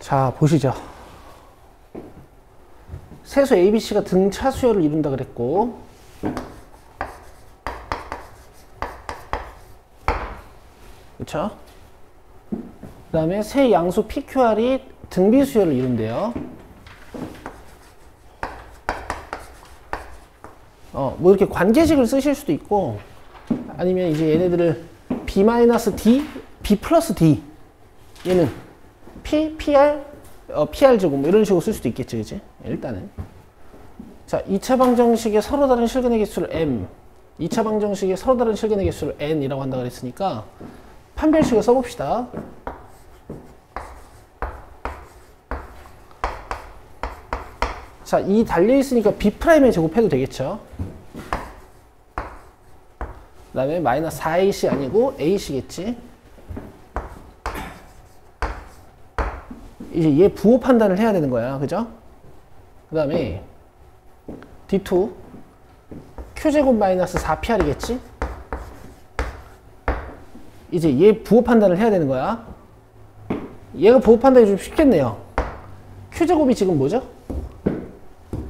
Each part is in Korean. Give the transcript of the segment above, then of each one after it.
자, 보시죠. 세수 ABC가 등차 수열을 이룬다 그랬고, 그쵸? 그 다음에 세 양수 PQR이 등비 수열을 이룬대요. 뭐 이렇게 관계식을 쓰실 수도 있고, 아니면 이제 얘네들을 B-D, B 플러스 D. 얘는 P, PR, PR 제곱 뭐 이런 식으로 쓸 수도 있겠지, 그치? 일단은. 자, 2차 방정식의 서로 다른 실근의 개수를 M, 2차 방정식의 서로 다른 실근의 개수를 N이라고 한다고 그랬으니까, 판별식을 써봅시다. 자, 이 달려있으니까 B'에 제곱해도 되겠죠? 그 다음에 마이너스 4AC 아니고 AC겠지? 이제 얘 부호 판단을 해야 되는 거야. 그죠? 그 다음에 D2 Q제곱 마이너스 4PR이겠지? 이제 얘 부호 판단을 해야 되는 거야. 얘가 부호 판단이 좀 쉽겠네요. Q제곱이 지금 뭐죠?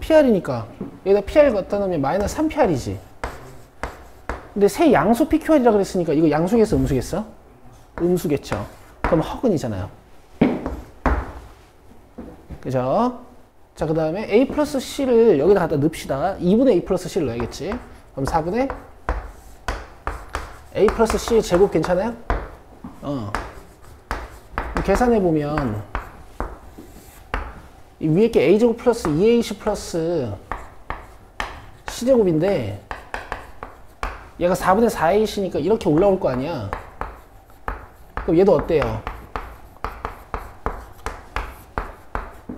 PR이니까 여기다 PR 갖다 놓으면 마이너스 3PR이지. 근데 세 양수 PQR이라 그랬으니까 이거 양수겠어, 음수겠어? 음수겠죠. 그럼 허근이잖아요. 그죠? 자, 그 다음에 A 플러스 C를 여기다 갖다 넣읍시다. 2분의 A 플러스 C를 넣어야겠지. 그럼 4분의 A 플러스 C 제곱 괜찮아요? 계산해보면 이 위에 게 A제곱 플러스 2AC 플러스 C제곱인데 얘가 4분의 4AC니까 이렇게 올라올 거 아니야. 그럼 얘도 어때요?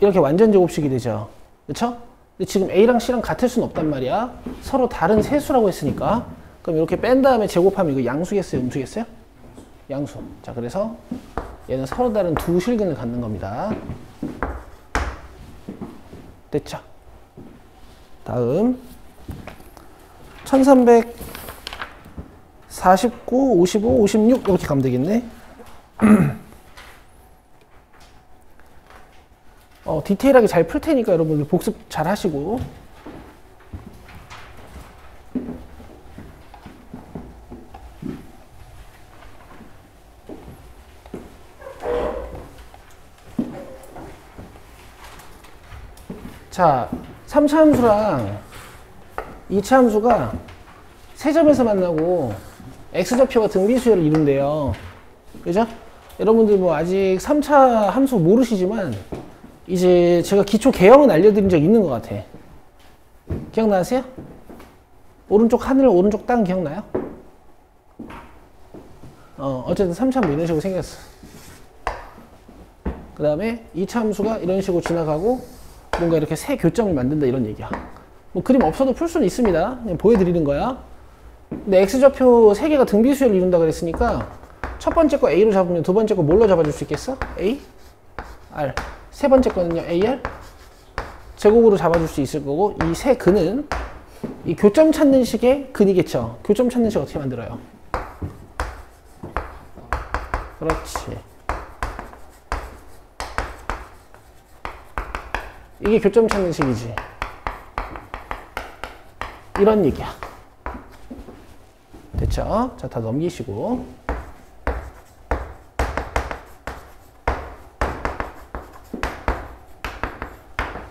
이렇게 완전 제곱식이 되죠. 그쵸? 근데 지금 A랑 C랑 같을 수는 없단 말이야. 서로 다른 세수라고 했으니까. 그럼 이렇게 뺀 다음에 제곱하면 이거 양수겠어요? 음수겠어요? 양수. 자, 그래서 얘는 서로 다른 두 실근을 갖는 겁니다. 됐죠? 다음 1349, 55, 56 이렇게 가면 되겠네. 디테일하게 잘 풀 테니까 여러분들 복습 잘 하시고. 자, 3차 함수랑 2차 함수가 세 점에서 만나고 x좌표가 등비수열을 이룬대요. 그죠? 여러분들 뭐 아직 3차 함수 모르시지만 이제 제가 기초 개형은 알려드린 적 있는 것 같아. 기억나세요? 오른쪽 하늘, 오른쪽 땅 기억나요? 어쨌든 3차 뭐 이런 식으로 생겼어. 그 다음에 2차 함수가 이런 식으로 지나가고 뭔가 이렇게 세 교점을 만든다 이런 얘기야. 뭐 그림 없어도 풀 수는 있습니다. 그냥 보여드리는 거야. 근데 x좌표 3개가 등비수열을 이룬다 그랬으니까 첫 번째 거 A로 잡으면 두 번째 거 뭘로 잡아줄 수 있겠어? A? R. 세 번째 거는요, AR? 제곱으로 잡아줄 수 있을 거고, 이 세 근은 이 교점 찾는 식의 근이겠죠. 교점 찾는 식 어떻게 만들어요? 그렇지. 이게 교점 찾는 식이지. 이런 얘기야. 됐죠? 자, 다 넘기시고.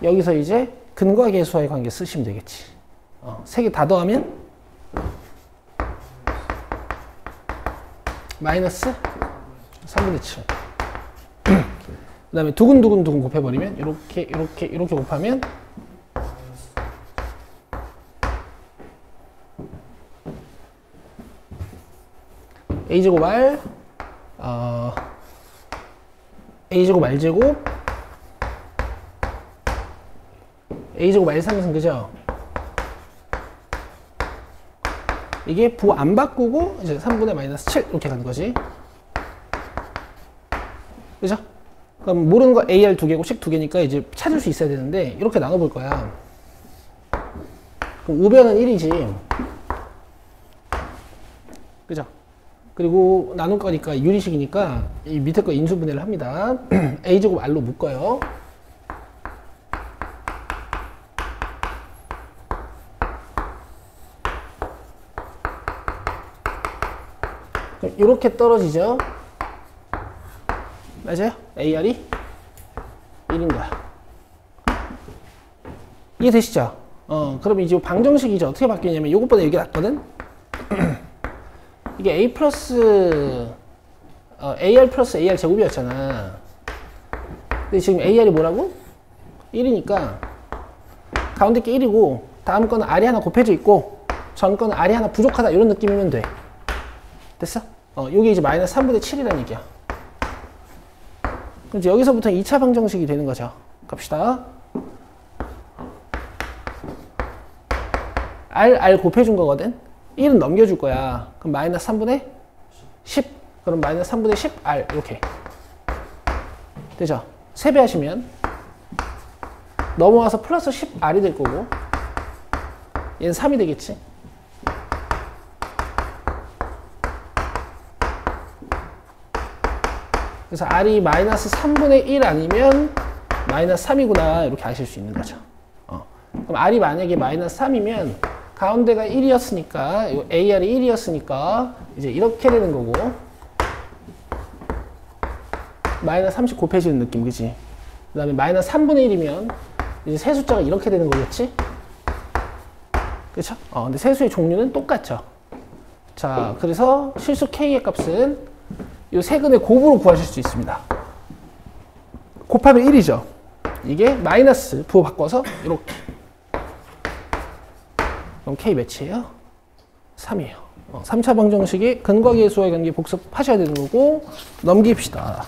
여기서 이제 근과 계수와의 관계 쓰시면 되겠지. 세 개 다 더하면 마이너스 3분의 7. 그 다음에 두근두근 곱해버리면 이렇게 곱하면 A제곱 R A제곱 R제곱 A제곱 R3은 그죠? 이게 부 안 바꾸고 이제 3분의 마이너스 7 이렇게 가는 거지. 그죠? 그럼 모르는 거 AR 2개고 식 2개니까 이제 찾을 수 있어야 되는데 이렇게 나눠볼 거야. 그럼 우변은 1이지. 그죠? 그리고 나눌 거니까 유리식이니까 이 밑에 거 인수분해를 합니다. a제곱 r로 묶어요. 그럼 이렇게 떨어지죠. 맞아요? AR이 1인 거야. 이해되시죠? 그럼 이제 방정식이 이제 어떻게 바뀌냐면 요것보다 여기 낫거든? 이게 A 플러스 AR 플러스 AR 제곱이었잖아. 근데 지금 AR이 뭐라고? 1이니까 가운데 게 1이고 다음 거는 R이 하나 곱해져 있고 전 거는 R이 하나 부족하다 이런 느낌이면 돼. 됐어? 요게 이제 마이너스 3분의 7이라는 얘기야. 그럼 이제 여기서부터 2차 방정식이 되는 거죠. 갑시다. R 곱해준 거거든? 1은 넘겨줄 거야. 그럼 마이너스 3분의 10. 그럼 마이너스 3분의 10R. 이렇게. 되죠? 세배하시면 넘어와서 플러스 10R이 될 거고 얘는 3이 되겠지? 그래서 R이 마이너스 3분의 1 아니면 마이너스 3이구나 이렇게 아실 수 있는 거죠. 그럼 R이 만약에 마이너스 3이면 가운데가 1이었으니까 AR이 1이었으니까 이제 이렇게 되는 거고 마이너스 30 곱해지는 느낌 그지? 그 다음에 마이너스 3분의 1이면 이제 세 숫자가 이렇게 되는 거겠지? 그쵸? 근데 세수의 종류는 똑같죠. 자, 그래서 실수 K의 값은 이 세근의 곱으로 구하실 수 있습니다. 곱하면 1이죠. 이게 마이너스 부호 바꿔서 이렇게. 그럼 K 몇이에요? 3이에요. 3차 방정식이 근과 계수와의 관계 복습하셔야 되는 거고 넘깁시다.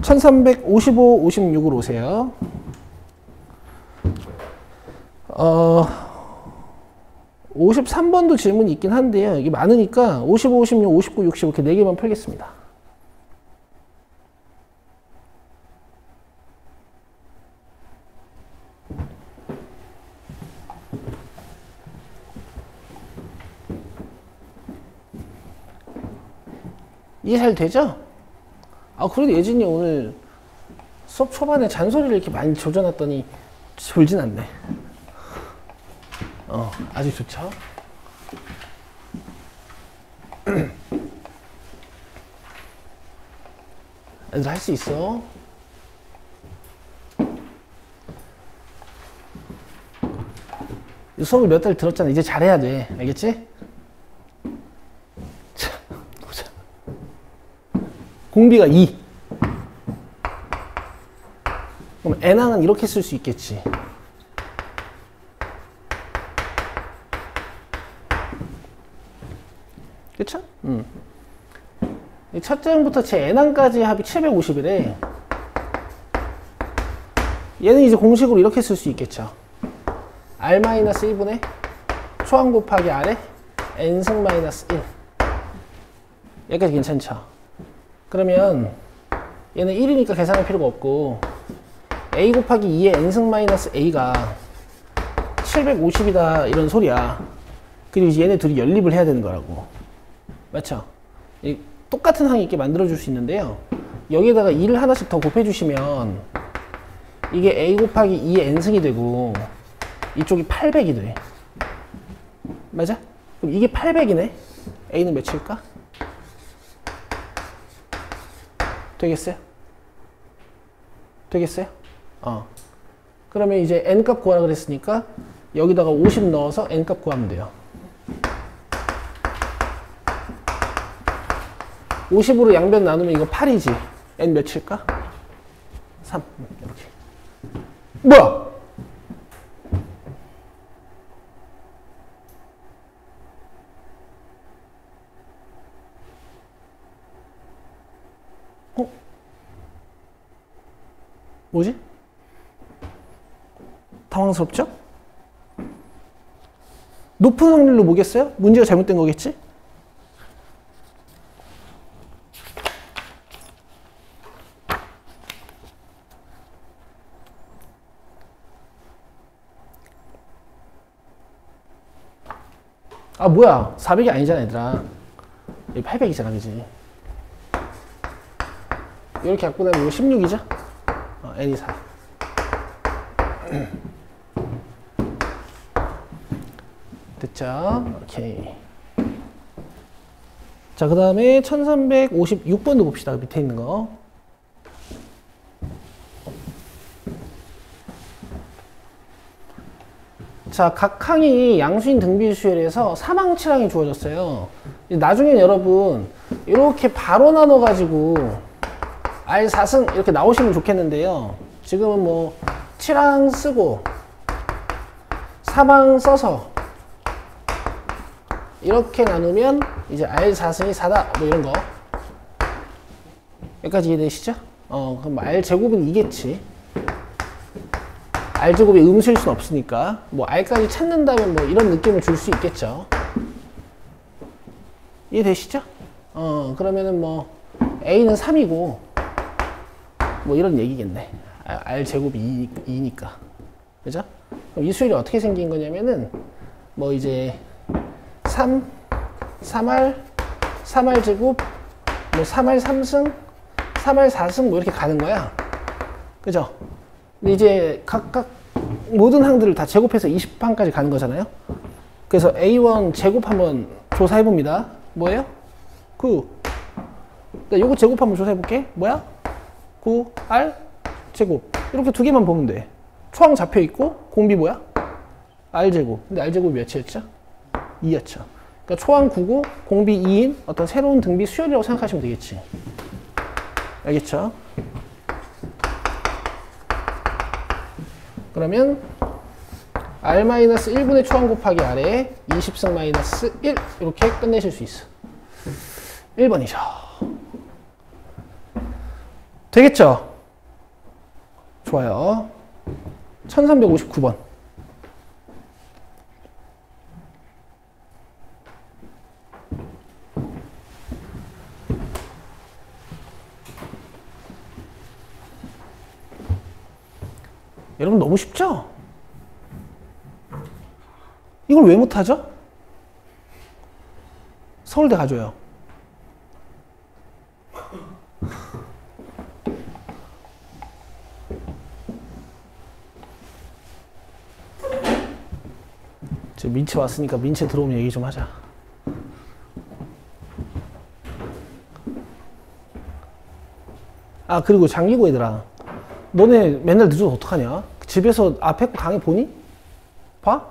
1355, 56으로 오세요. 53번도 질문이 있긴 한데요. 이게 많으니까 55, 56, 59, 60 이렇게 4개만 풀겠습니다. 이해 잘 되죠? 그래도 예진이 오늘 수업 초반에 잔소리를 이렇게 많이 조져놨더니 졸진 않네. 아주 좋죠? 애들 할 수 있어. 수업을 몇 달 들었잖아. 이제 잘해야 돼. 알겠지? 자, 보자. 공비가 2. 그럼 n항은 이렇게 쓸 수 있겠지. 그쵸? 첫째 항부터 제 n항까지 합이 750이래. 얘는 이제 공식으로 이렇게 쓸 수 있겠죠. R-1분의 초항 곱하기 R에 n승 마이너스 1. 여기까지 괜찮죠? 그러면 얘는 1이니까 계산할 필요가 없고 A 곱하기 2의 n승 마이너스 A가 750이다 이런 소리야. 그리고 이제 얘네 둘이 연립을 해야 되는 거라고. 맞죠? 똑같은 항이 있게 만들어줄 수 있는데요. 여기에다가 2를 하나씩 더 곱해주시면 이게 A 곱하기 2의 n승이 되고 이쪽이 800이 돼. 맞아? 그럼 이게 800이네? A는 몇일까? 되겠어요? 되겠어요? 그러면 이제 n값 구하라 그랬으니까 여기다가 50 넣어서 n값 구하면 돼요. 50으로 양변 나누면 이거 8이지. n 몇일까? 3. 이렇게. 뭐야? 뭐지? 당황스럽죠? 높은 확률로 뭐겠어요? 문제가 잘못된 거겠지? 뭐야. 400이 아니잖아, 얘들아. 여기 800이잖아, 그지? 이렇게 갖고 나면 이거 16이죠? n이 4. 됐죠? 오케이. 자, 그 다음에 1356번도 봅시다. 밑에 있는 거. 자, 각 항이 양수인 등비수열에서 사망치량이 주어졌어요. 나중에 여러분 이렇게 바로 나눠가지고 R4승 이렇게 나오시면 좋겠는데요. 지금은 뭐 치랑 쓰고 사망 써서 이렇게 나누면 이제 R4승이 4다 뭐 이런 거. 여기까지 이해되시죠? 그럼 R제곱은 2겠지. R제곱이 음수일 수는 없으니까 뭐 R까지 찾는다면 뭐 이런 느낌을 줄 수 있겠죠. 이해되시죠? 그러면은 뭐 A는 3이고 뭐 이런 얘기겠네. R제곱이 2니까. 그죠? 그럼 이 수열이 어떻게 생긴 거냐면은 뭐 이제 3R, 3R 제곱, 뭐 3R 3승, 3R 4승 뭐 이렇게 가는 거야. 그죠? 근데 이제 각각 모든 항들을 다 제곱해서 20항까지 가는 거잖아요. 그래서 A1 제곱 한번 조사해 봅니다. 뭐예요? 9. 요거 제곱 한번 조사해 볼게. 뭐야? 9R 제곱. 이렇게 두 개만 보면 돼. 초항 잡혀 있고 공비 뭐야? R 제곱. 근데 R 제곱이 몇이었죠? 2였죠. 그러니까 초항 9고 공비 2인 어떤 새로운 등비 수열이라고 생각하시면 되겠지. 알겠죠? 그러면 R-1분의 초항 곱하기 R에 20승 마이너스 1 이렇게 끝내실 수 있어. 1번이죠. 되겠죠? 좋아요. 1359번. 여러분 너무 쉽죠? 이걸 왜 못하죠? 서울대 가줘요. 지금 민채 왔으니까 민채 들어오면 얘기 좀 하자. 아, 그리고 장기고 얘들아, 너네 맨날 늦어서 어떡하냐? 집에서 앞에 거 강의 보니? 봐?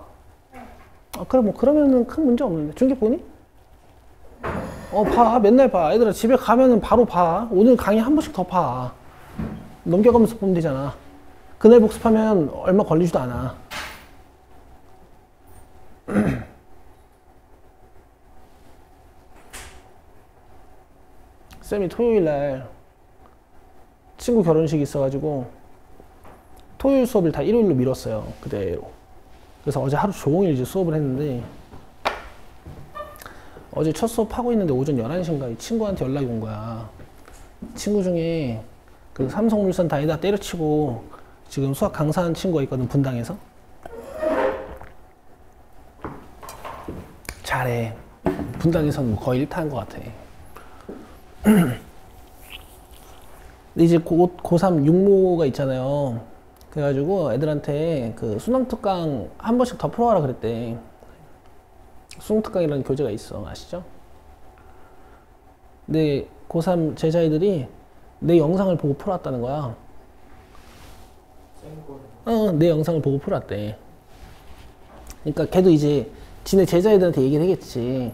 아, 그래, 뭐, 그러면은 큰 문제 없는데. 중계 보니? 봐. 맨날 봐. 얘들아, 집에 가면은 바로 봐. 오늘 강의 한 번씩 더 봐. 넘겨가면서 보면 되잖아. 그날 복습하면 얼마 걸리지도 않아. 쌤이 토요일날 친구 결혼식이 있어가지고 토요일 수업을 다 일요일로 미뤘어요. 그대로. 그래서 어제 하루 종일 이제 수업을 했는데 어제 첫 수업 하고 있는데 오전 11시인가 이 친구한테 연락이 온 거야. 친구 중에 그 삼성물산 다니다 때려치고 지금 수학 강사하는 친구가 있거든, 분당에서. 잘해. 분당에서는 뭐 거의 1타인 것 같아. 근데 이제 고3 육모가 있잖아요. 그래가지고 애들한테 그 수능특강 한 번씩 더 풀어와라 그랬대. 수능특강이라는 교재가 있어. 아시죠? 근데 고3 제자애들이 내 영상을 보고 풀어왔다는 거야. 내 영상을 보고 풀어왔대. 그러니까 걔도 이제 지네 제자애들한테 얘기를 하겠지.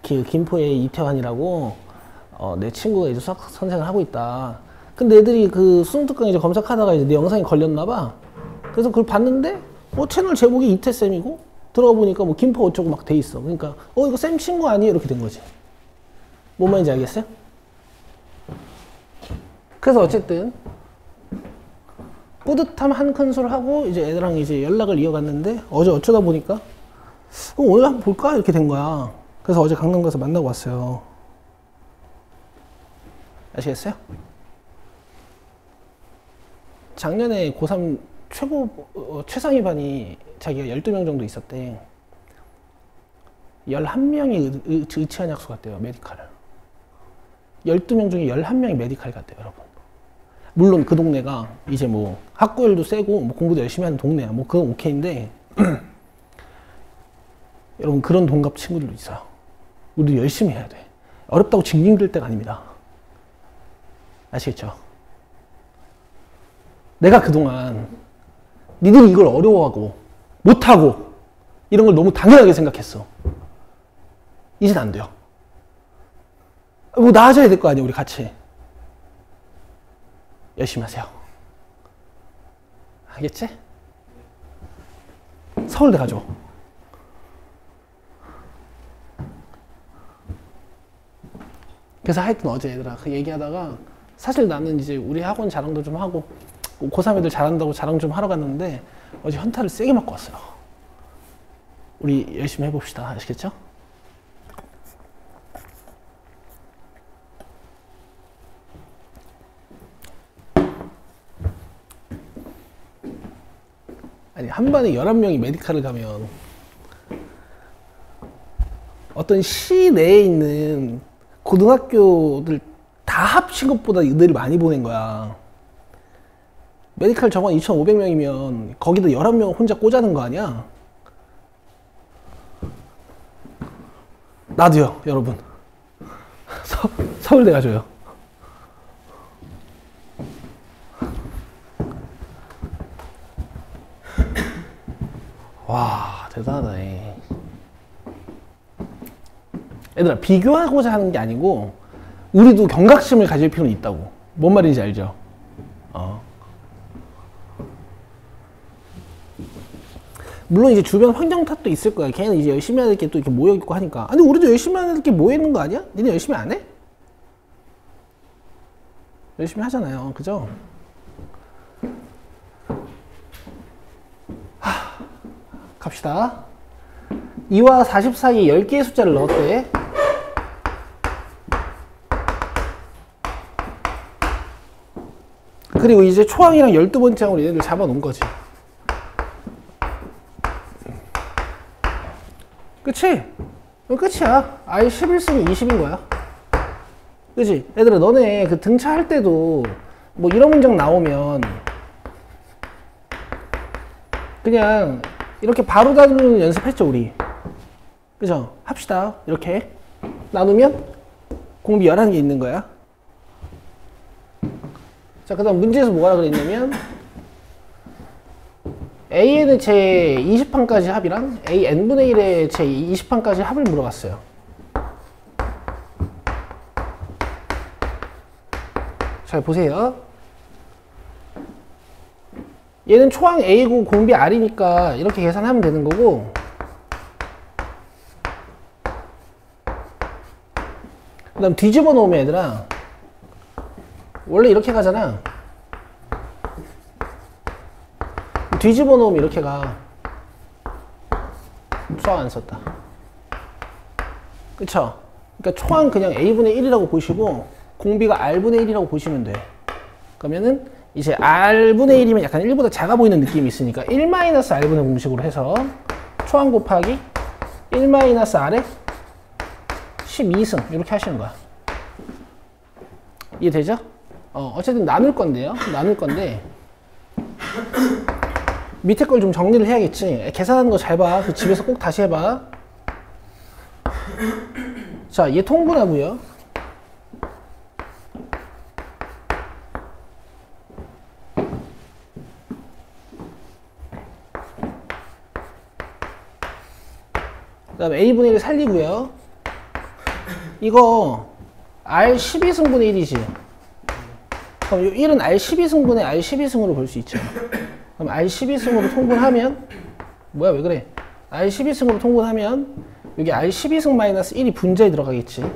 그 김포의 이태환이라고 내 친구가 이제 수학 선생을 하고 있다. 근데 애들이 그 수능특강 이제 검색하다가 이제 내 영상이 걸렸나봐. 그래서 그걸 봤는데 채널 제목이 이태쌤이고 들어가 보니까 뭐 김포 어쩌고 막 돼 있어. 그러니까 이거 쌤 친구 아니에요? 이렇게 된 거지. 뭔 말인지 알겠어요? 그래서 어쨌든 뿌듯함 한 큰술 하고 이제 애들랑 이제 연락을 이어갔는데 어제 어쩌다 보니까 오늘 한번 볼까? 이렇게 된 거야. 그래서 어제 강남 가서 만나고 왔어요. 아시겠어요? 작년에 고3 최상위 반이 자기가 12명 정도 있었대. 11명이 의치한 약수 같대요, 메디칼을. 12명 중에 11명이 메디칼 같대요, 여러분. 물론 그 동네가 이제 뭐 학구열도 세고 뭐 공부도 열심히 하는 동네야. 뭐 그건 오케이인데 여러분 그런 동갑 친구들도 있어요. 우리도 열심히 해야 돼. 어렵다고 징징댈 때가 아닙니다. 아시겠죠? 내가 그동안 니들이 이걸 어려워하고 못하고 이런 걸 너무 당연하게 생각했어. 이젠 안 돼요. 뭐 나아져야 될 거 아니야, 우리 같이. 열심히 하세요. 알겠지? 서울대 가죠. 그래서 하여튼 어제 얘들아 그 얘기하다가 사실 나는 이제 우리 학원 자랑도 좀 하고 고3 애들 잘한다고 자랑 좀 하러 갔는데 어제 현타를 세게 맞고 왔어요. 우리 열심히 해봅시다. 아시겠죠? 아니 한 반에 11명이 메디칼을 가면 어떤 시 내에 있는 고등학교들 다 합친 것보다 이들이 많이 보낸 거야. 메디칼 정원 2,500명이면 거기다 11명 혼자 꽂아는 거 아니야? 나도요, 여러분. 서울대 가줘요. 와, 대단하다. 얘들아, 비교하고자 하는 게 아니고 우리도 경각심을 가질 필요는 있다고. 뭔 말인지 알죠? 물론 이제 주변 환경 탓도 있을 거야. 걔는 이제 열심히 하는 게 또 이렇게 모여있고 하니까. 아니, 우리도 열심히 하는 게 모여있는 거 아니야? 니네 열심히 안 해? 열심히 하잖아요. 그죠? 갑시다. 2와 40 사이에 10개의 숫자를 넣었대. 그리고 이제 초항이랑 12번째 항으로 얘네들 잡아놓은 거지. 그치? 끝이야. I 11쓰면 20인 거야. 그치? 얘들아, 너네 그 등차할 때도 뭐 이런 문장 나오면 그냥 이렇게 바로 다루는 연습했죠, 우리. 그죠? 합시다. 이렇게 나누면 공비 11개 있는 거야. 자, 그 다음 문제에서 뭐라 그랬냐면 AN의 제 20판까지 합이랑 AN분의 1의 제 20판까지 합을 물어봤어요. 잘 보세요. 얘는 초항 A고 공비 R이니까 이렇게 계산하면 되는 거고, 그 다음 뒤집어 놓으면 얘들아 원래 이렇게 가잖아. 뒤집어 놓으면 이렇게 가. 초항 안 썼다. 그쵸? 그러니까 초항 그냥 A분의 1이라고 보시고 공비가 R분의 1이라고 보시면 돼. 그러면은 이제 R분의 1이면 약간 1보다 작아 보이는 느낌이 있으니까 1-R분의 공식으로 해서 초항 곱하기 1-R에 12승 이렇게 하시는 거야. 이해되죠? 어쨌든 나눌 건데요. 나눌 건데 밑에 걸 좀 정리를 해야겠지. 계산하는 거 잘 봐. 그 집에서 꼭 다시 해봐. 자, 얘 통분하고요. 그 다음에 A분의 1을 살리고요. 이거 R12승분의 1이지. 그럼 이 1은 R12승분의 R12승으로 볼 수 있죠. 그럼 R12승으로 통분하면 뭐야 왜 그래? R12승으로 통분하면 여기 R12승 마이너스 1이 분자에 들어가겠지.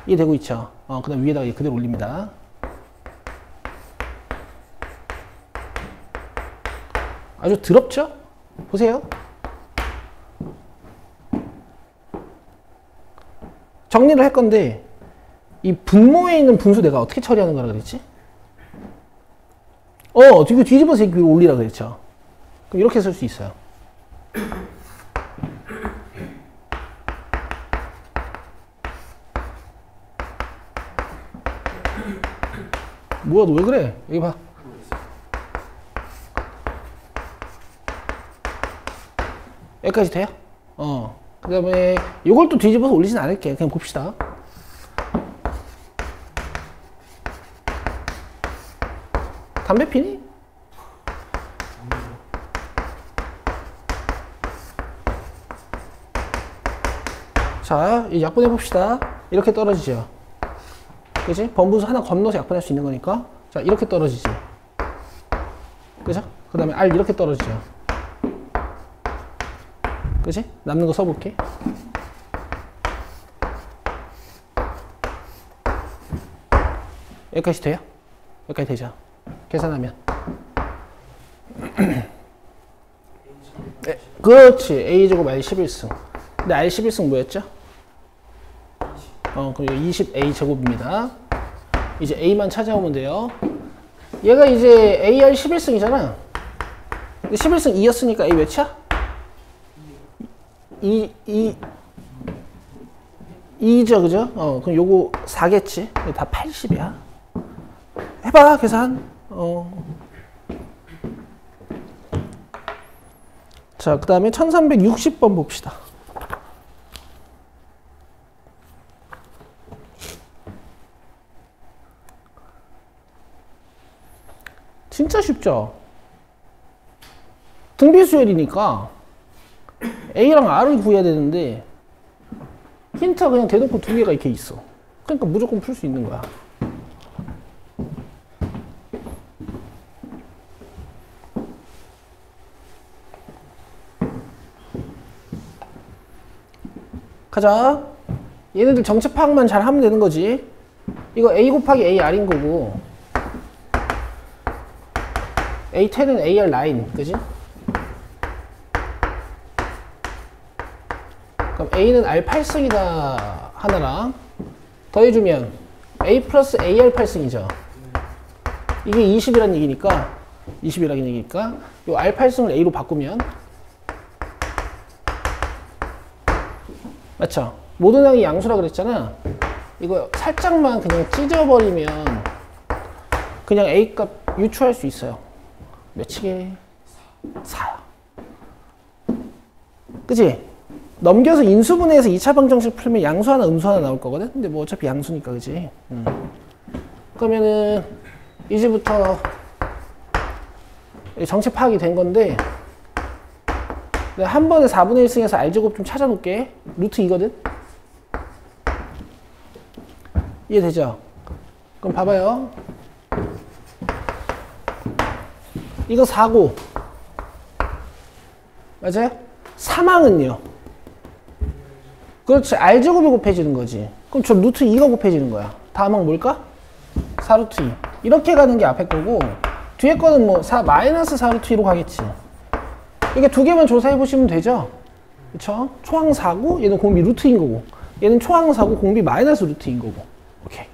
이해되고 있죠? 그 다음 위에다가 그대로 올립니다. 아주 더럽죠? 보세요. 정리를 할 건데 이 분모에 있는 분수 내가 어떻게 처리하는 거라 그랬지? 이거 뒤집어서 위로 올리라 그랬죠. 그럼 이렇게 쓸 수 있어요. 뭐야, 너 왜 그래? 여기 봐. 여기까지 돼요? 그 다음에 이걸 또 뒤집어서 올리진 않을게. 그냥 봅시다. 담배 피니? 자, 약분해 봅시다. 이렇게 떨어지죠. 그지? 번분수 하나 건너서 약분할 수 있는 거니까. 자, 이렇게 떨어지지. 그죠? 그 다음에 R 이렇게 떨어지죠. 그지? 남는 거 써볼게. 여기까지 돼요? 여기까지 되죠? 계산하면. 네, 그렇지. A제곱 R 11승. 근데 R 11승 뭐였죠? 그럼 20A 제곱입니다. 이제 A만 찾아오면 돼요. 얘가 이제 AR 11승이잖아. 근데 11승 2였으니까 A 몇이야? 2죠, 그죠? 그럼 요거 4겠지? 다 80이야. 해봐, 계산. 자, 그 다음에 1360번 봅시다. 진짜 쉽죠? 등비수열이니까 A랑 R을 구해야 되는데 힌트가 그냥 대놓고 두 개가 이렇게 있어. 그러니까 무조건 풀 수 있는 거야. 가자. 얘네들 정체 파악만 잘 하면 되는 거지. 이거 A 곱하기 AR인 거고 A10은 AR 라인, 그지? 그럼 A는 R 8승이다 하나랑 더해주면 A 플러스 AR 8승이죠. 이게 20이란 얘기니까 20이라는 얘기니까 요 R 8승을 A로 바꾸면 맞죠? 모든 항이 양수라 그랬잖아. 이거 살짝만 그냥 찢어버리면 그냥 A 값 유추할 수 있어요. 몇이게? 4야. 그치? 넘겨서 인수분해해서 2차 방정식 풀면 양수 하나 음수 하나 나올 거거든? 근데 뭐 어차피 양수니까, 그치? 그러면은 이제부터 정체 파악이 된 건데 내가 한 번에 4분의 1승에서 R제곱 좀 찾아놓을게. 루트 2거든? 이해되죠? 그럼 봐봐요. 이거 4고 맞아요? 3항은요? 그렇지. R제곱이 곱해지는 거지. 그럼 저 루트 2가 곱해지는 거야. 다음 항 뭘까? 4루트 2. 이렇게 가는 게 앞에 거고 뒤에 거는 뭐 4 마이너스 4루트 2로 가겠지. 이게 두 개만 조사해 보시면 되죠? 그쵸? 초항 4고 얘는 공비 루트인 거고 얘는 초항 4고 공비 마이너스 루트인 거고. 오케이.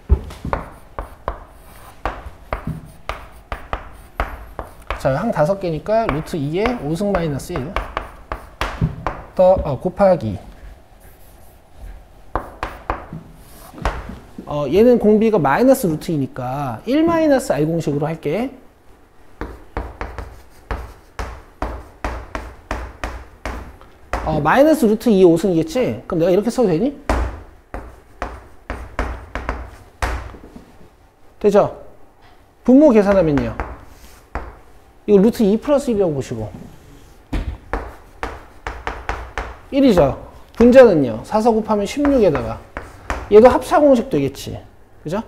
자, 항 5개니까 루트 2에 5승 마이너스 1 곱하기 얘는 공비가 마이너스 루트이니까 1 마이너스 R 공식으로 할게. 마이너스 루트 2에 5승이겠지? 그럼 내가 이렇게 써도 되니? 되죠? 분모 계산하면요. 이거 루트 2 플러스 1이라고 보시고 1이죠? 분자는요. 4, 4 곱하면 16에다가 얘도 합차 공식 되겠지. 그죠?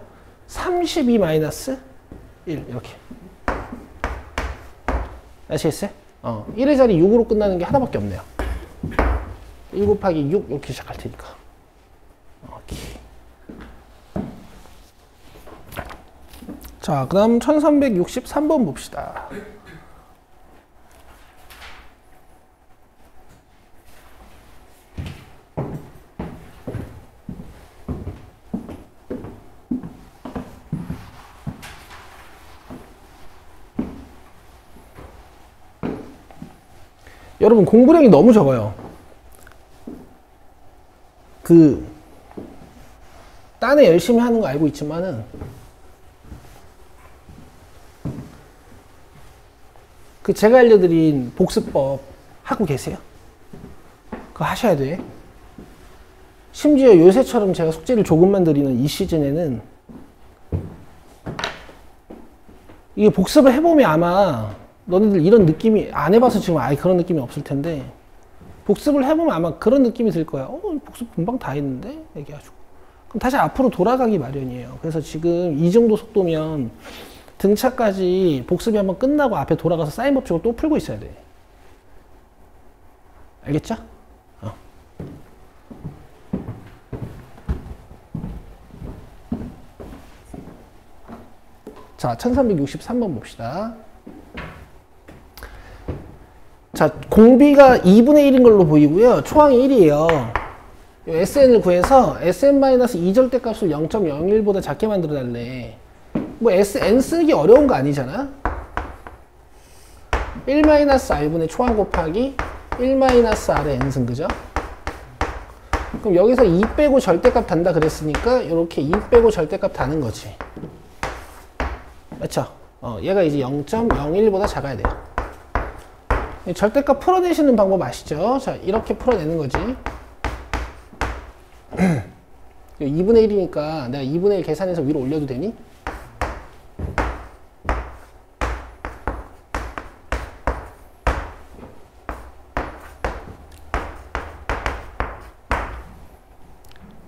32 마이너스 1 이렇게. 아시겠어요? 1의 자리 6으로 끝나는 게 하나밖에 없네요. 1 곱하기 6 이렇게 시작할 테니까. 오케이. 자, 그 다음 1363번 봅시다. 여러분 공부량이 너무 적어요. 딴에 열심히 하는 거 알고 있지만은 그 제가 알려드린 복습법 하고 계세요? 그거 하셔야 돼. 심지어 요새처럼 제가 숙제를 조금만 드리는 이 시즌에는 이게 복습을 해보면 아마 너네들 이런 느낌이 안 해봐서 지금 아예 그런 느낌이 없을 텐데 복습을 해보면 아마 그런 느낌이 들 거야. 복습 금방 다 했는데? 얘기해가지고. 그럼 다시 앞으로 돌아가기 마련이에요. 그래서 지금 이 정도 속도면 등차까지 복습이 한번 끝나고 앞에 돌아가서 사인 법칙을 또 풀고 있어야 돼. 알겠죠? 자, 1363번 봅시다. 자, 공비가 2분의 1인 걸로 보이고요. 초항이 1이에요. SN을 구해서 SN-2절대 값을 0.01보다 작게 만들어 달래. 뭐 SN 쓰기 어려운 거 아니잖아? 1-R분의 초항 곱하기 1-R의 N승, 그죠? 그럼 여기서 2 빼고 절대값 단다 그랬으니까 이렇게 2 빼고 절대값 다는 거지. 그렇죠? 얘가 이제 0.01보다 작아야 돼요. 절대값 풀어내시는 방법 아시죠? 자, 이렇게 풀어내는 거지. 2분의 1이니까 내가 2분의 1 계산해서 위로 올려도 되니?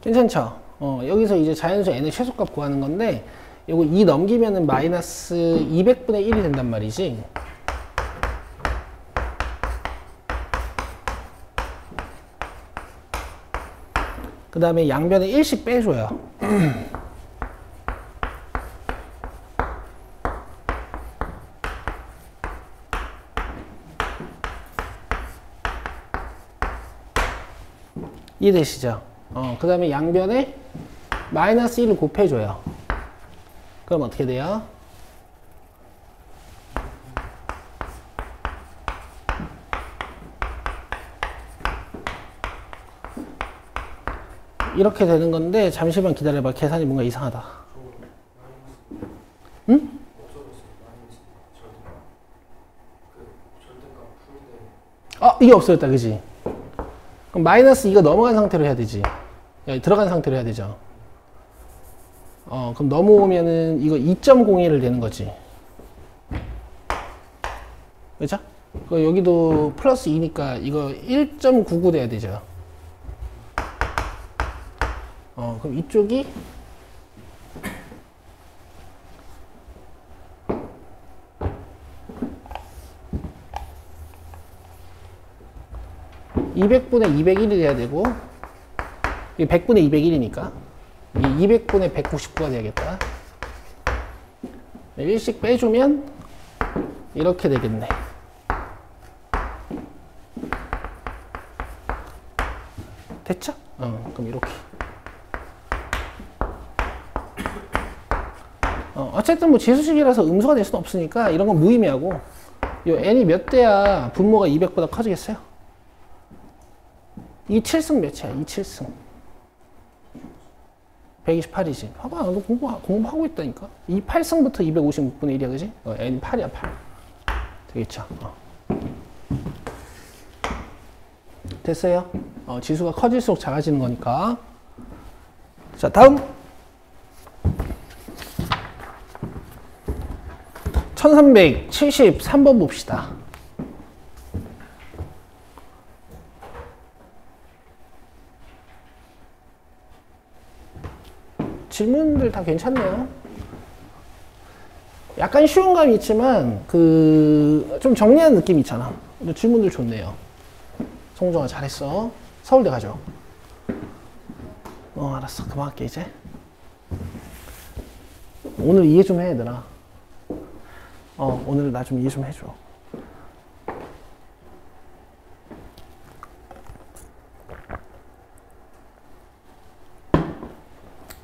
괜찮죠? 여기서 이제 자연수 n의 최소값 구하는 건데 요거 2 넘기면은 마이너스 200분의 1이 된단 말이지. 그 다음에 양변에 1씩 빼줘요. 이해되시죠? 그 다음에 양변에 마이너스 1을 곱해줘요. 그럼 어떻게 돼요? 이렇게 되는 건데 잠시만 기다려봐. 계산이 뭔가 이상하다. 응? 이게 없어졌다. 그지? 그럼 마이너스 이거 넘어간 상태로 해야 되지. 여기 들어간 상태로 해야 되죠. 그럼 넘어오면은 이거 2.01을 되는 거지. 그죠? 여기도 플러스 2니까 이거 1.99 돼야 되죠. 그럼 이쪽이 200분의 201이 돼야 되고 이게 100분의 201이니까 이 200분의 199가 돼야겠다. 1씩 빼주면 이렇게 되겠네. 됐죠? 그럼 이렇게. 어쨌든 뭐 지수식이라서 음수가 될 수는 없으니까 이런 건 무의미하고 요 n이 몇 대야 분모가 200보다 커지겠어요? 2 7승 몇이야? 2 7승 128이지. 봐봐, 너 공부하고 있다니까. 2 8승부터 256분의 1이야, 그지? n 8이야, 8. 되겠죠? 됐어요? 지수가 커질수록 작아지는 거니까. 자, 다음 1373번 봅시다. 질문들 다 괜찮네요. 약간 쉬운 감이 있지만 좀 정리하는 느낌이 있잖아. 근데 질문들 좋네요. 송정아 잘했어. 서울대 가죠. 알았어. 그만할게 이제. 오늘 이해 좀 해, 얘들아. 오늘 나 좀 이해 좀 해줘.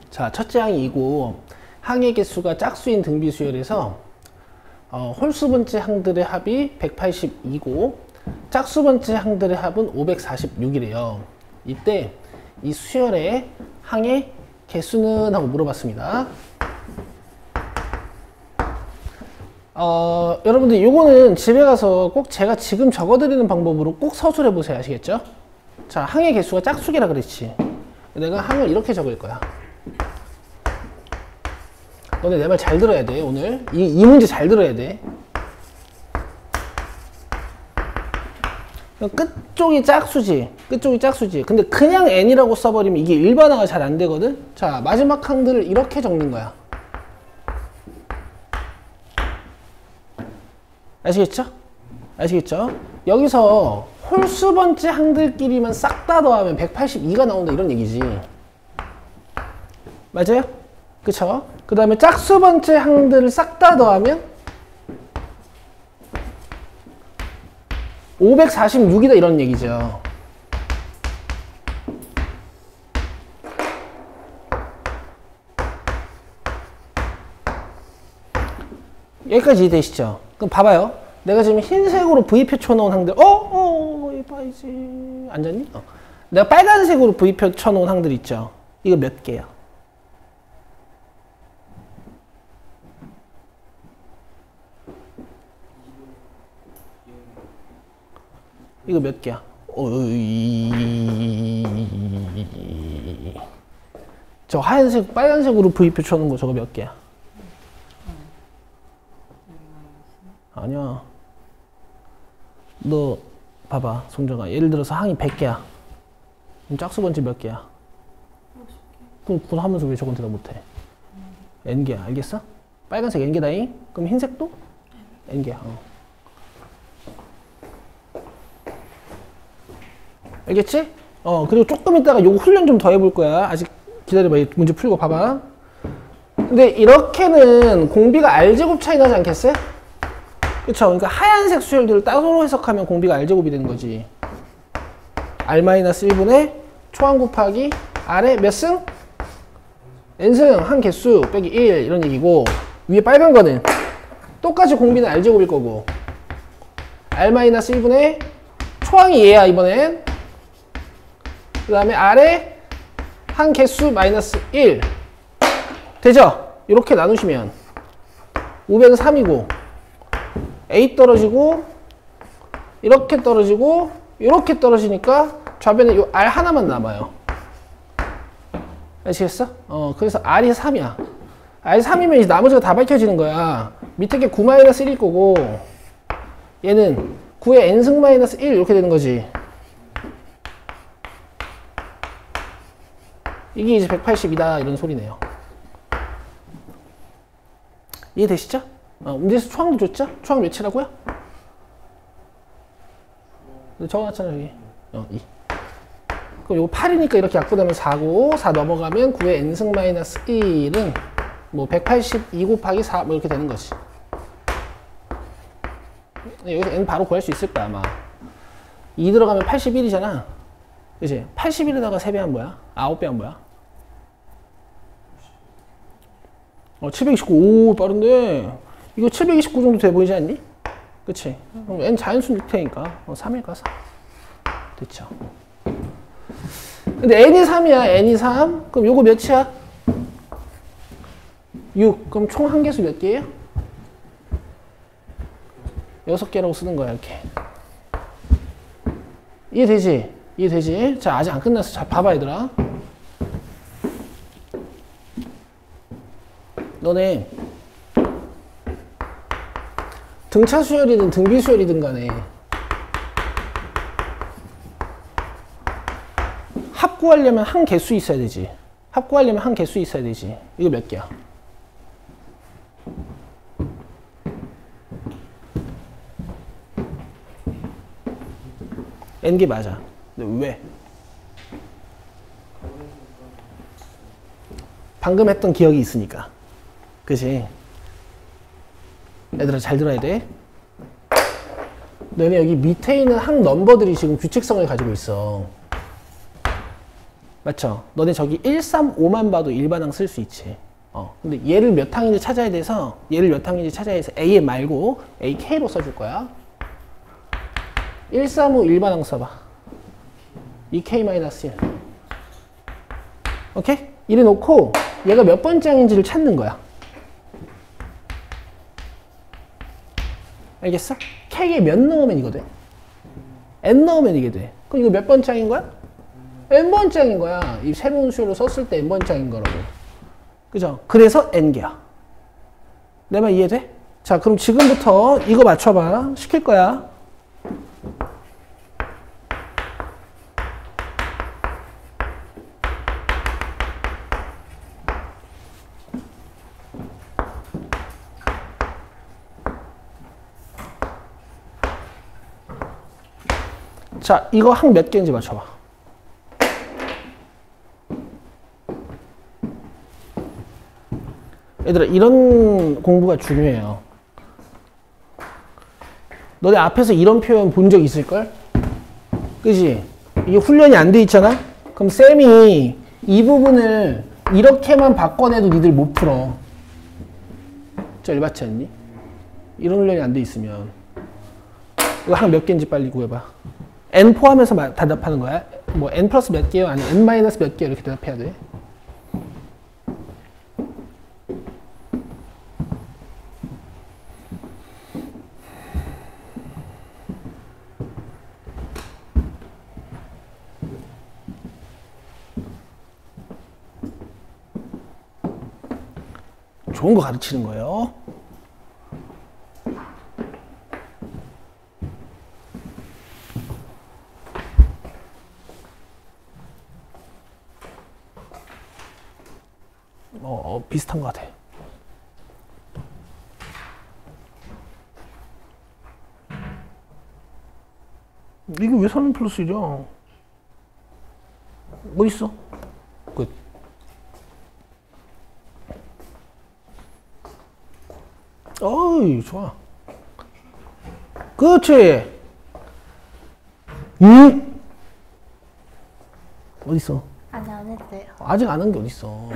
자, 첫째 항이고 항의 개수가 짝수인 등비수열에서 홀수번째 항들의 합이 182고 짝수번째 항들의 합은 546이래요. 이때 이 수열의 항의 개수는 하고 물어봤습니다. 여러분들 요거는 집에 가서 꼭 제가 지금 적어드리는 방법으로 꼭 서술해 보세요. 아시겠죠? 자, 항의 개수가 짝수기라 그랬지. 내가 항을 이렇게 적을 거야. 너네 내 말 잘 들어야 돼. 오늘 이 문제 잘 들어야 돼. 끝쪽이 짝수지. 끝쪽이 짝수지. 근데 그냥 n이라고 써버리면 이게 일반화가 잘 안 되거든. 자, 마지막 항들을 이렇게 적는 거야. 아시겠죠? 아시겠죠? 여기서 홀수 번째 항들끼리만 싹 다 더하면 182가 나온다 이런 얘기지. 맞아요? 그쵸? 그 다음에 짝수 번째 항들을 싹 다 더하면 546이다 이런 얘기죠. 여기까지 이해되시죠? 그럼 봐봐요. 내가 지금 흰색으로 V표 쳐놓은 항들, 봐야지. 앉았니? 내가 빨간색으로 V표 쳐놓은 항들 있죠? 이거 몇 개야? 이거 몇 개야? 저 하얀색, 빨간색으로 V표 쳐놓은 거 저거 몇 개야? 아니야. 너 봐봐, 송정아. 예를 들어서 항이 100개야. 그럼 짝수 번째 몇 개야? 50개. 그럼 하면서 왜 저건 대답 못해? N개야. 알겠어? 빨간색 N개다잉? 그럼 흰색도? N개야. 알겠지? 그리고 조금 있다가 요거 훈련 좀 더 해볼 거야. 아직 기다려봐. 문제 풀고 봐봐. 근데 이렇게는 공비가 R제곱 차이 나지 않겠어요? 그쵸? 그러니까 하얀색 수열들을 따로 해석하면 공비가 R제곱이 되는 거지. R-1분의 초항 곱하기 R의 몇 승? N승 한 개수 빼기 1 이런 얘기고, 위에 빨간 거는 똑같이 공비는 R제곱일 거고, R-1분의 초항이 얘야 이번엔. 그 다음에 R의 한 개수 마이너스 1 되죠? 이렇게 나누시면 500은 3이고 A 떨어지고 이렇게 떨어지고 이렇게 떨어지니까 좌변에 이 R 하나만 남아요. 아시겠어? 그래서 R이 3이야. R이 3이면 이제 나머지가 다 밝혀지는 거야. 밑에 게 9-1일 거고, 얘는 9의 n승 마이너스 1 이렇게 되는 거지. 이게 이제 180이다 이런 소리네요. 이해되시죠? 문제에서 초항도 줬죠? 초항 몇이라고요? 적어놨잖아 여기. 2. 그럼 요거 8이니까 이렇게 약분하면 4고, 4 넘어가면 9의 n승 마이너스 1은 뭐 182 곱하기 4 뭐 이렇게 되는 거지. 여기서 n 바로 구할 수 있을 거야 아마. 2 들어가면 81이잖아. 그치? 81에다가 3배한 뭐야? 9배한 뭐야? 729. 오, 빠른데? 이거 729 정도 돼 보이지 않니? 그치? 그럼 n 자연수 6태니까 3일까 4. 됐죠? 근데 n이 3이야. n이 3. 그럼 요거 몇이야? 6. 그럼 총 한 개수 몇 개예요? 6개라고 쓰는 거야, 이렇게. 이해되지? 이해되지? 자, 아직 안 끝났어. 자, 봐봐, 얘들아. 너네 등차 수열이든 등비 수열이든 간에 합구하려면 한 개수 있어야 되지. 합구하려면 한 개수 있어야 되지. 이거 몇 개야? n개 맞아. 근데 왜? 방금 했던 기억이 있으니까. 그치? 얘들아 잘 들어야 돼. 너네 여기 밑에 있는 항 넘버들이 지금 규칙성을 가지고 있어. 맞죠? 너네 저기 135만 봐도 일반항 쓸 수 있지. 근데 얘를 몇 항인지 찾아야 돼서, 얘를 몇 항인지 찾아야 해서 AM 말고 AK로 써줄 거야. 135 일반항 써봐. 2K-1. 오케이? 이래 놓고 얘가 몇 번째 항인지를 찾는 거야. 알겠어? K에 몇 넣으면 이거 돼? N 넣으면 이게 돼. 그럼 이거 몇 번장인 거야? N번장인 거야. 이 새로운 수열로 썼을 때 N번장인 거라고. 그죠? 그래서 N개야. 내 말 이해돼? 자, 그럼 지금부터 이거 맞춰봐. 시킬 거야. 자, 이거 항 몇 개인지 맞춰봐. 얘들아, 이런 공부가 중요해요. 너네 앞에서 이런 표현 본 적 있을걸? 그지? 이게 훈련이 안 돼 있잖아? 그럼 쌤이 이 부분을 이렇게만 바꿔내도 니들 못 풀어. 열받지 않니? 이런 훈련이 안 돼 있으면. 이거 항 몇 개인지 빨리 구해봐. n 포함해서 대답하는 거야. 뭐 n 플러스 몇 개요? 아니 n 마이너스 몇 개요? 이렇게 대답해야 돼. 좋은 거 가르치는 거예요. 비슷한 것 같아. 이게 왜 3 플러스 1이야? 어딨어? 끝. 어이, 좋아. 그렇지. 어딨어? 아직 안 했어요. 아직 안 한 게 어딨어.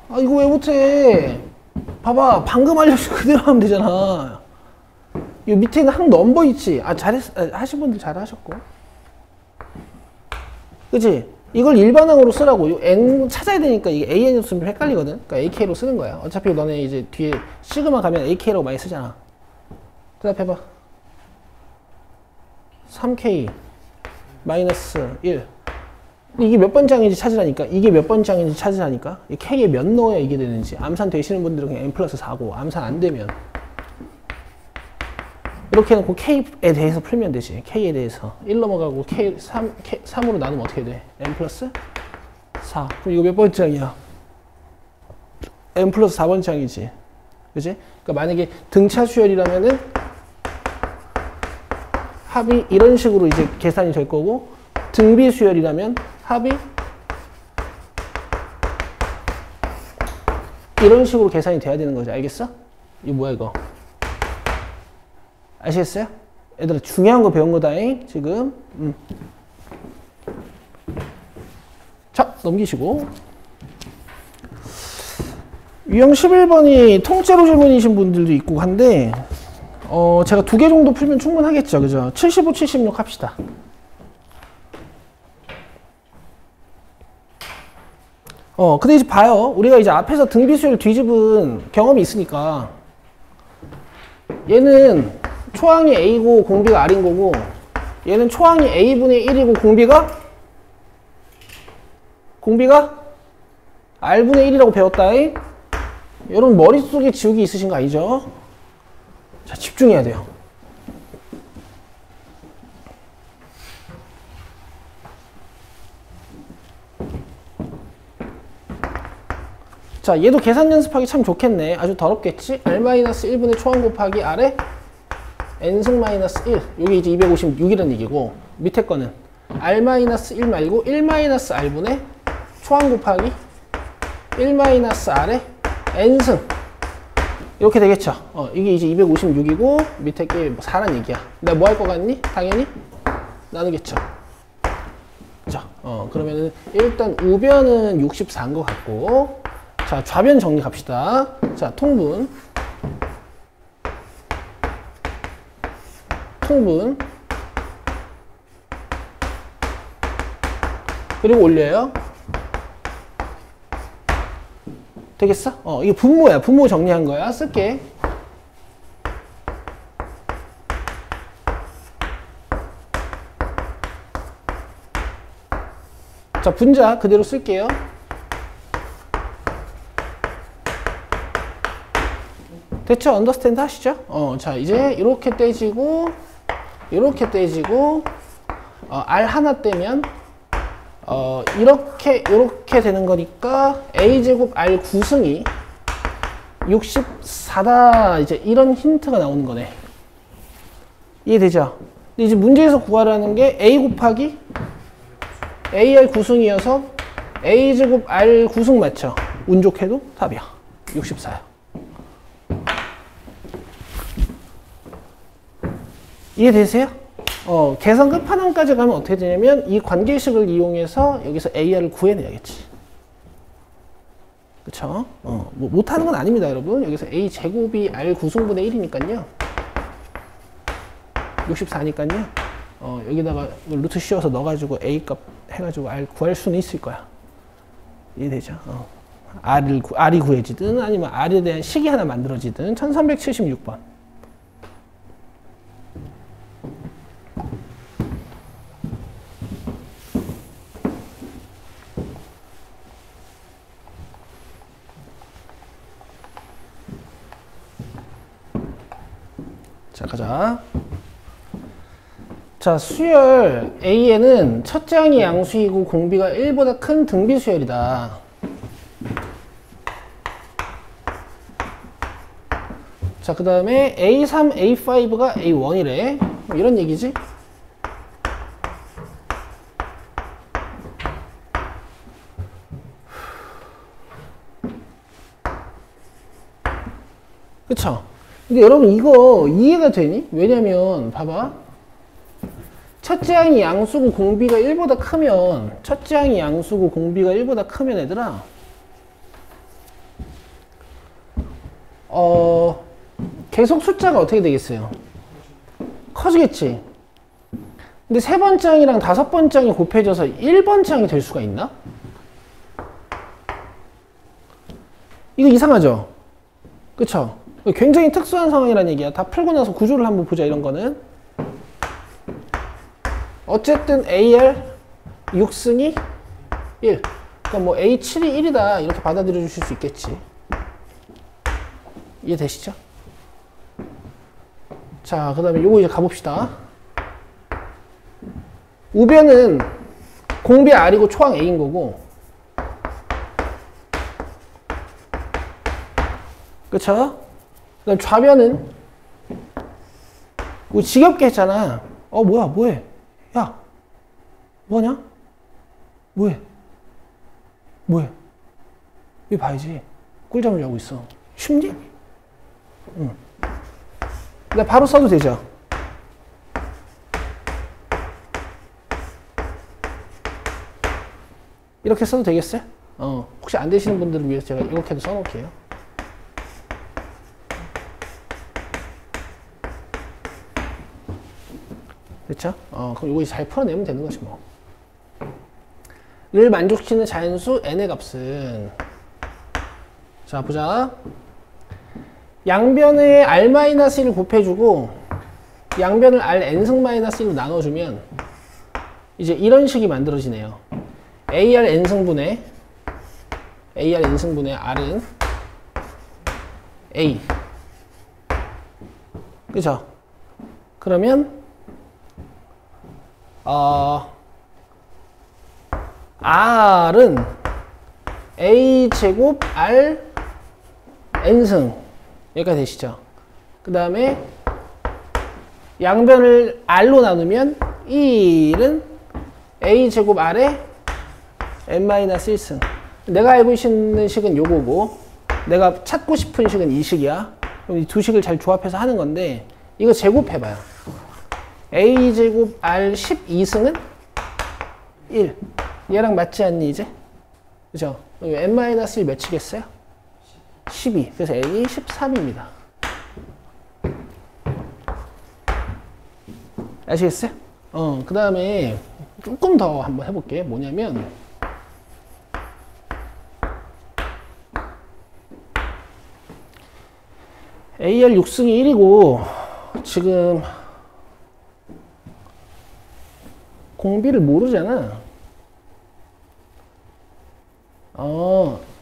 아, 이거 왜 못해? 봐봐, 방금 알려준 그대로 하면 되잖아. 이 밑에는 항 넘버 있지? 아, 하신 분들 잘하셨고. 그치? 이걸 일반항으로 쓰라고. 요 N 찾아야 되니까 이게 AN으로 쓰면 헷갈리거든? 그러니까 AK로 쓰는 거야. 어차피 너네 이제 뒤에 시그마 가면 AK라고 많이 쓰잖아. 대답해봐. 3K 마이너스 1. 이게 몇 번장인지 찾으라니까. 이게 몇 번장인지 찾으라니까. K에 몇 넣어야 이게 되는지. 암산 되시는 분들은 그냥 N 플러스 4고, 암산 안 되면 이렇게 해놓고 K에 대해서 풀면 되지. K에 대해서 1 넘어가고 K 3으로 나누면 어떻게 돼? N 플러스 4. 그럼 이거 몇 번장이야? N 플러스 4번장이지. 그치? 그러니까 만약에 등차 수열이라면은 합이 이런 식으로 이제 계산이 될 거고, 등비 수열이라면 합이 이런 식으로 계산이 돼야 되는 거지. 알겠어? 이거 뭐야 이거? 아시겠어요? 얘들아, 중요한 거 배운 거다잉 지금. 자, 넘기시고. 유형 11번이 통째로 질문이신 분들도 있고 한데, 제가 2개 정도 풀면 충분하겠죠. 그죠? 75, 76 합시다. 근데 이제 봐요. 우리가 이제 앞에서 등비수열 뒤집은 경험이 있으니까. 얘는 초항이 A고 공비가 R인 거고, 얘는 초항이 A분의 1이고 공비가 R분의 1이라고 배웠다잉. 여러분 머릿속에 지우개 있으신 거 아니죠? 자, 집중해야 돼요. 자, 얘도 계산 연습하기 참 좋겠네. 아주 더럽겠지? R-1분의 초항 곱하기 R에 N승 마이너스 1. 요게 이제 256이라는 얘기고, 밑에 거는 R-1 말고 1-R분의 초항 곱하기 1-R에 N승. 이렇게 되겠죠? 이게 이제 256이고, 밑에 게 4란 얘기야. 내가 뭐 할 거 같니? 당연히 나누겠죠. 자, 그러면은 일단 우변은 64인 것 같고, 자, 좌변 정리 갑시다. 자, 통분. 그리고 올려요. 되겠어? 이게 분모야. 분모 정리한 거야. 쓸게. 자, 분자 그대로 쓸게요. 됐죠? 언더스탠드 하시죠? 자, 이제 이렇게 떼지고, 이렇게 떼지고, R 하나 떼면, 이렇게 되는 거니까, A제곱 R 구승이 64다. 이제 이런 힌트가 나오는 거네. 이해되죠? 근데 이제 문제에서 구하라는 게 A 곱하기 AR 구승이어서 A제곱 R 구승 맞죠? 운 좋게도 답이야. 64야. 이해되세요? 계산 끝판왕까지 가면 어떻게 되냐면 이 관계식을 이용해서 여기서 AR을 구해내야겠지. 그쵸? 뭐 못하는 건 아닙니다, 여러분. 여기서 A 제곱이 R 구승분의 1이니까요. 64니까요. 여기다가 루트 씌워서 넣어가지고 A 값 해가지고 R 구할 수는 있을 거야. 이해되죠? R이 구해지든 아니면 R에 대한 식이 하나 만들어지든 1376번. 자, 가자. 자, 수열 A에는 첫째 항이 양수이고 공비가 1보다 큰 등비 수열이다. 자, 그 다음에 A3, A5가 A1이래. 이런 얘기지? 그쵸? 근데 여러분 이거 이해가 되니? 왜냐면 봐봐. 첫째 항이 양수고 공비가 1보다 크면 첫째 항이 양수고 공비가 1보다 크면 얘들아 계속 숫자가 어떻게 되겠어요? 커지겠지? 근데 세 번째 항이랑 다섯 번째 항이 곱해져서 1번째 항이 될 수가 있나? 이거 이상하죠? 그쵸? 굉장히 특수한 상황이라는 얘기야. 다 풀고 나서 구조를 한번 보자, 이런 거는. 어쨌든 AR 6승이 1. 그러니까 뭐 A7이 1이다. 이렇게 받아들여 주실 수 있겠지. 이해되시죠? 자, 그 다음에 요거 이제 가봅시다. 우변은 공비 R이고 초항 A인 거고. 그쵸? 그 다음 좌변은 우리 지겹게 했잖아. 뭐야, 뭐해? 야, 뭐하냐? 뭐해? 뭐해? 여기 봐야지. 꿀잠을 자고 있어. 쉽니? 응. 근데 바로 써도 되죠? 이렇게 써도 되겠어요? 혹시 안 되시는 분들을 위해서 제가 이렇게도 써놓을게요. 그렇죠? 그럼 이거 잘 풀어내면 되는 것이 뭐. 를 만족시키는 자연수 n의 값은 자 보자. 양변에 r-1을 곱해주고 양변을 rn승-1로 나눠주면 이제 이런 식이 만들어지네요. AR n승분의 r은 a. 그죠? 그러면 R은 A제곱 R N승 여기까지 되시죠? 그 다음에 양변을 R로 나누면 1은 A제곱 R에 N-1승. 내가 알고 있는 식은 요거고 내가 찾고 싶은 식은 이 식이야. 그럼 이 두 식을 잘 조합해서 하는 건데 이거 제곱해봐요. A제곱 R 12승은 1. 얘랑 맞지 않니 이제? 그죠? N-1 몇이겠어요? 12. 그래서 N이 13입니다. 아시겠어요? 그 다음에 조금 더 한번 해볼게. 뭐냐면 AR 6승이 1이고 지금 공비를 모르잖아.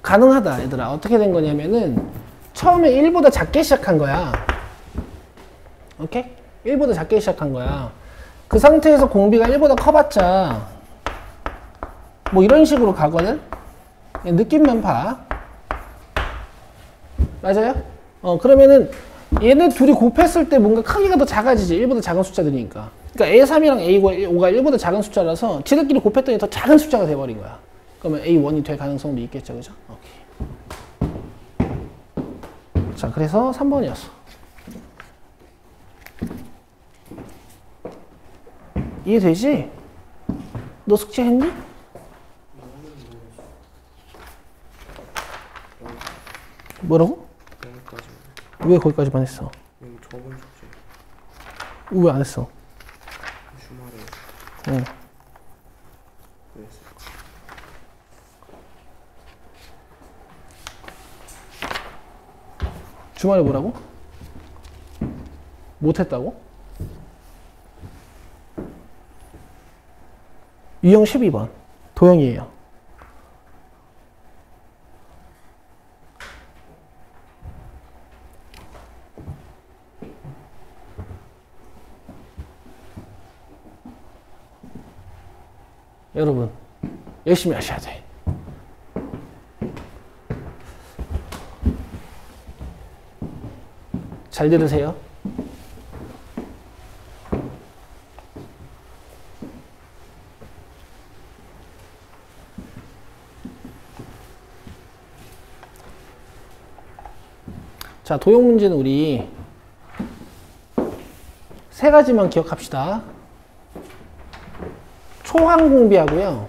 가능하다 얘들아. 어떻게 된 거냐면은 처음에 1보다 작게 시작한 거야. 오케이? 1보다 작게 시작한 거야. 그 상태에서 공비가 1보다 커봤자 뭐 이런 식으로 가거든? 느낌만 봐. 맞아요? 그러면은 얘네 둘이 곱했을 때 뭔가 크기가 더 작아지지. 1보다 작은 숫자들이니까. 그러니까 A3이랑 A5가 1보다 작은 숫자라서 지들끼리 곱했더니 더 작은 숫자가 돼버린 거야. 그러면 A1이 될 가능성도 있겠죠. 그죠? 오케이. 자, 그래서 3번이었어. 이해되지? 너 숙제했니? 뭐라고? 왜 거기까지만 했어? 저번 숙제 왜 안 했어? 주말에 응. 그랬어. 주말에 뭐라고? 못했다고? 유형 12번 도형이에요. 여러분 열심히 하셔야 돼. 잘 들으세요. 자, 도형 문제는 우리 세 가지만 기억합시다. 초항 공비하고요.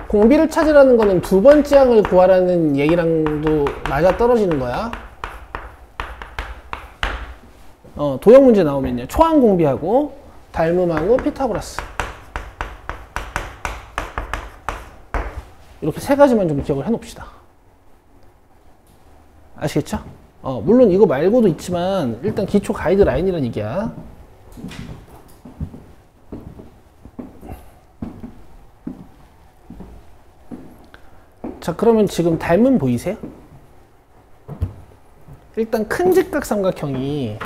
공비를 찾으라는 거는 두 번째 항을 구하라는 얘기랑도 맞아 떨어지는 거야. 도형 문제 나오면요. 초항 공비하고 닮음하고 피타고라스. 이렇게 세 가지만 좀 기억을 해 놓읍시다. 아시겠죠? 물론 이거 말고도 있지만 일단 기초 가이드라인이란 얘기야. 자, 그러면 지금 닮음 보이세요? 일단 큰 직각삼각형이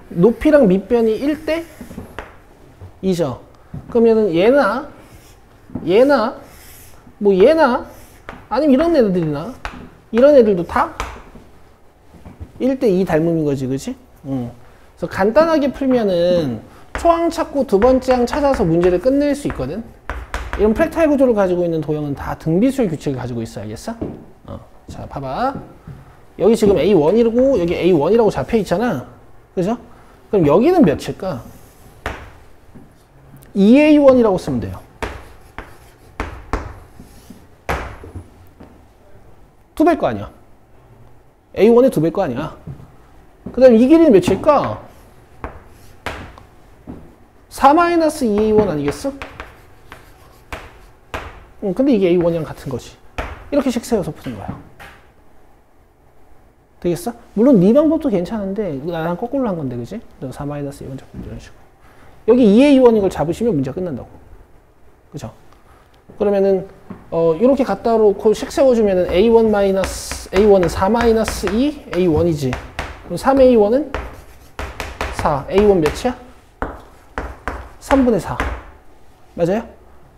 높이랑 밑변이 1대 2죠. 그러면은 얘나 뭐 얘나 아니면 이런 애들이나 이런 애들도 다 1대 2 닮음인 거지, 그치? 그래서 간단하게 풀면은 초항 찾고 두 번째 항 찾아서 문제를 끝낼 수 있거든. 이런 프랙탈 구조를 가지고 있는 도형은 다 등비수열 규칙을 가지고 있어. 알겠어? 자, 봐봐. 여기 지금 A1이고 여기 A1이라고 잡혀 있잖아. 그죠? 그럼 여기는 몇일까? 2A1이라고 쓰면 돼요. 두 배일 거 아니야. A1의 두 배일 거 아니야. 그 다음에 이 길이는 몇일까? 4-2A1 아니겠어? 근데 이게 A1이랑 같은 거지. 이렇게씩 세워서 푸는 거야. 되겠어? 물론 네 방법도 괜찮은데 나랑 거꾸로 한 건데, 그지? 4-A1 잡고 이런 식으로. 여기 2A1 이걸 잡으시면 문제가 끝난다고. 그죠? 그러면은 이렇게 갖다 놓고 식 세워주면은 A1-A는 4-2 A1이지. 그럼 3A1은 4. A1 몇이야? 3분의 4. 맞아요?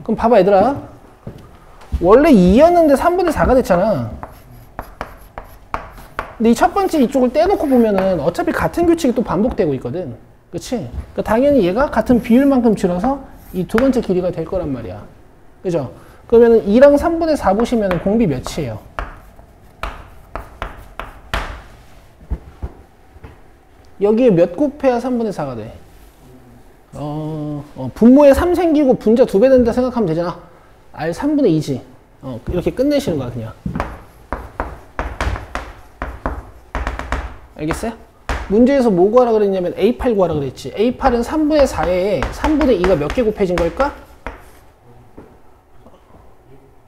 그럼 봐봐 얘들아. 원래 2였는데 3분의 4가 됐잖아. 근데 이 첫 번째 이쪽을 떼놓고 보면은 어차피 같은 규칙이 또 반복되고 있거든. 그치? 그러니까 당연히 얘가 같은 비율만큼 줄어서 이 두 번째 길이가 될 거란 말이야. 그죠? 그러면은 2랑 3분의 4 보시면은 공비 몇이에요? 여기에 몇 곱해야 3분의 4가 돼? 분모에 3 생기고 분자 2배 된다 생각하면 되잖아. R 3분의 2지. 이렇게 끝내시는 거야, 그냥. 알겠어요? 문제에서 뭐 구하라 그랬냐면 A8 구하라 그랬지. A8은 3분의 4에 3분의 2가 몇 개 곱해진 걸까?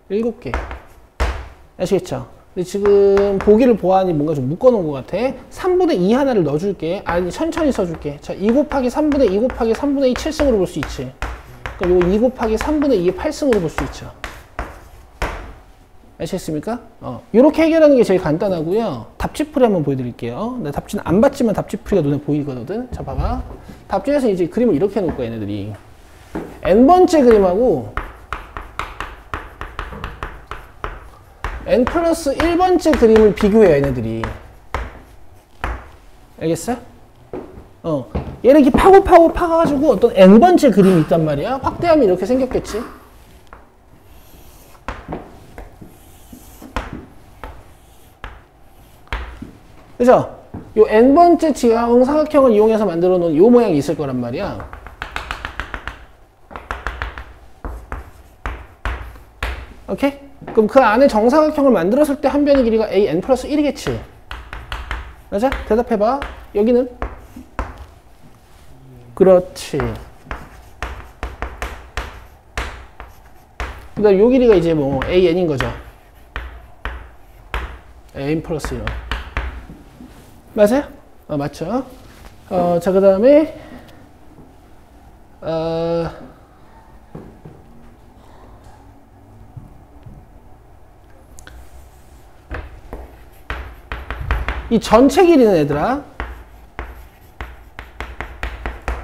7개. 아시겠죠? 근데 지금 보기를 보아하니 뭔가 좀 묶어놓은 것 같아. 3분의 2 하나를 넣어줄게. 아니, 천천히 써줄게. 자, 2 곱하기 3분의 2 곱하기 3분의 2 7승으로 볼 수 있지. 그럼 요거 2 곱하기 3분의 2의 8승으로 볼 수 있죠. 아시겠습니까? 요렇게 해결하는 게 제일 간단하고요. 답지풀이 한번 보여드릴게요. 나 답지는 안 봤지만 답지풀이가 눈에 보이거든. 자, 봐봐. 답지에서 이제 그림을 이렇게 해놓을 거야, 얘네들이. n번째 그림하고 n 플러스 1번째 그림을 비교해요, 얘네들이. 알겠어? 얘를 이렇게 파가지고 어떤 n번째 그림이 있단 말이야. 확대하면 이렇게 생겼겠지? 그죠? 요 n번째 지하형 사각형을 이용해서 만들어 놓은 요 모양이 있을 거란 말이야. 오케이? 그럼 그 안에 정사각형을 만들었을 때 한 변의 길이가 an 플러스 1이겠지? 맞아? 대답해봐. 여기는? 그렇지. 그 다음 요 길이가 이제 뭐 an인 거죠. an 플러스 1. 맞아요? 맞죠? 자, 그 다음에 이 전체 길이는 얘들아,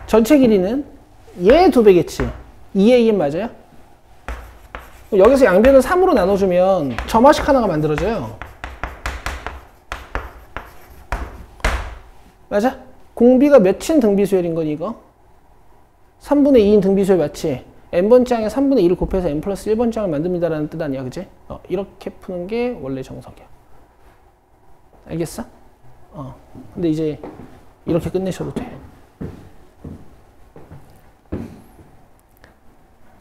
전체 길이는 얘 2배겠지. 2an 맞아요? 여기서 양변을 3으로 나눠주면 점화식 하나가 만들어져요. 맞아? 공비가 몇인 등비수열인 거니 이거? 3분의 2인 등비수열 맞지? n번째 항에 3분의 2를 곱해서 n 플러스 1번째 항을 만듭니다라는 뜻 아니야, 그치? 이렇게 푸는 게 원래 정석이야. 알겠어? 근데 이제 이렇게 끝내셔도 돼.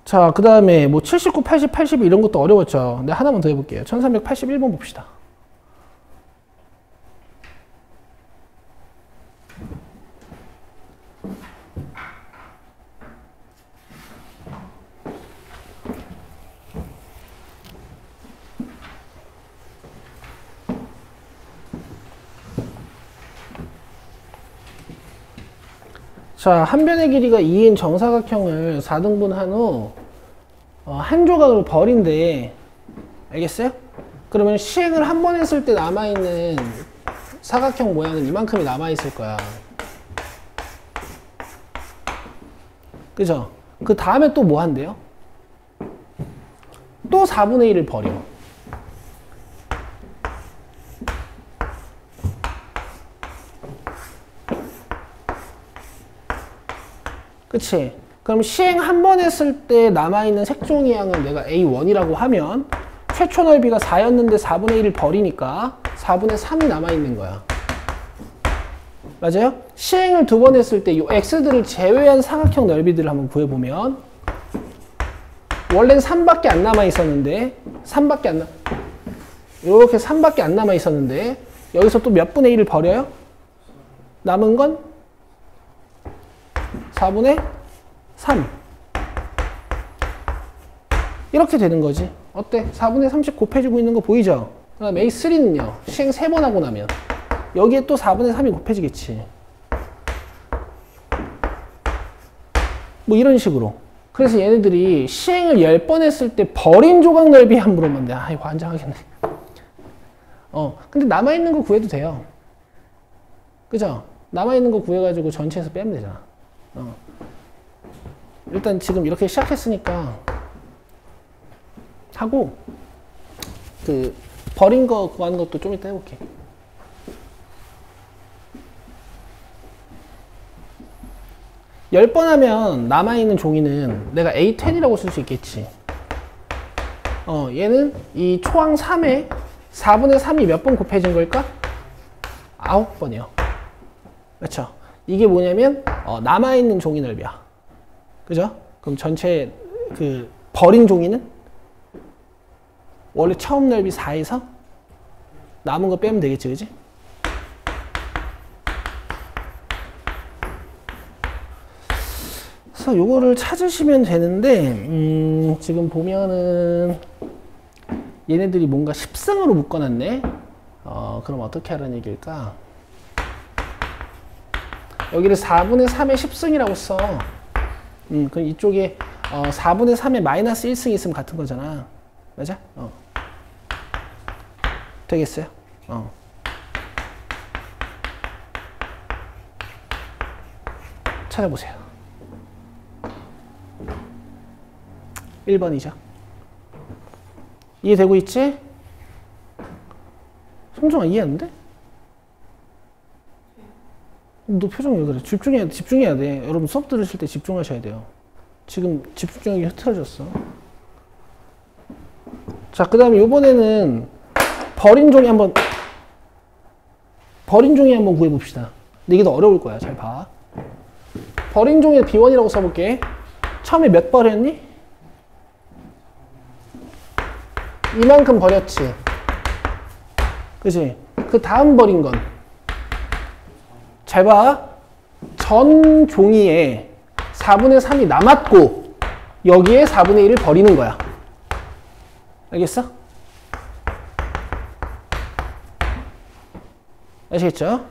자, 그 다음에 뭐 79, 80, 82 이런 것도 어려웠죠. 근데 하나만 더 해볼게요. 1381번 봅시다. 자, 한 변의 길이가 2인 정사각형을 4등분한 후 한 조각을 버린대. 알겠어요? 그러면 시행을 한 번 했을 때 남아있는 사각형 모양은 이만큼이 남아있을 거야. 그죠? 그 다음에 또 뭐 한대요? 또 4분의 1을 버려. 그치? 그럼 시행 한 번 했을 때 남아있는 색종이 양은 내가 A1이라고 하면 최초 넓이가 4였는데 4분의 1을 버리니까 4분의 3이 남아있는 거야. 맞아요? 시행을 2번 했을 때 이 x들을 제외한 사각형 넓이들을 한번 구해보면 원래는 3밖에 안 남아있었는데 3밖에 안 이렇게 3밖에 안 남아있었는데 여기서 또 몇 분의 1을 버려요? 남은 건 4분의 3 이렇게 되는 거지. 어때? 4분의 30 곱해지고 있는 거 보이죠? 그 다음 A3는요. 시행 3번 하고 나면 여기에 또 4분의 3이 곱해지겠지. 뭐 이런 식으로. 그래서 얘네들이 시행을 10번 했을 때 버린 조각 넓이 한 물어보면 돼. 아이 환장하겠네. 근데 남아있는 거 구해도 돼요. 그죠? 남아있는 거 구해가지고 전체에서 빼면 되잖아. 일단 지금 이렇게 시작했으니까 하고 그 버린 거 구하는 것도 좀 이따 해볼게. 열 번 하면 남아있는 종이는 내가 A10이라고 쓸 수 있겠지. 얘는 이 초항 3에 4분의 3이 몇 번 곱해진 걸까? 9번이요. 그렇죠? 이게 뭐냐면 남아있는 종이 넓이야. 그죠? 그럼 전체 그 버린 종이는 원래 처음 넓이 4에서 남은 거 빼면 되겠지, 그지? 그래서 요거를 찾으시면 되는데 지금 보면은 얘네들이 뭔가 10승으로 묶어놨네. 그럼 어떻게 하라는 얘기일까? 여기를 4분의 3의 10승이라고 써. 그럼 이쪽에 4분의 3의 마이너스 1승이 있으면 같은 거잖아. 맞아? 되겠어요? 찾아보세요. 1번이죠. 이해되고 있지? 성정아 이해하는데? 너 표정이 왜 그래? 집중해야 돼. 여러분 수업 들으실 때 집중하셔야 돼요. 지금 집중력이 흐트러졌어. 자, 그 다음에 요번에는 버린 종이 한번 구해봅시다. 근데 이게 더 어려울 거야. 잘 봐. 버린 종이 B1이라고 써볼게. 처음에 몇 버렸니? 이만큼 버렸지. 그치? 그 다음 버린 건 잘 봐. 전 종이에 4분의 3이 남았고 여기에 4분의 1을 버리는 거야. 알겠어? 아시겠죠?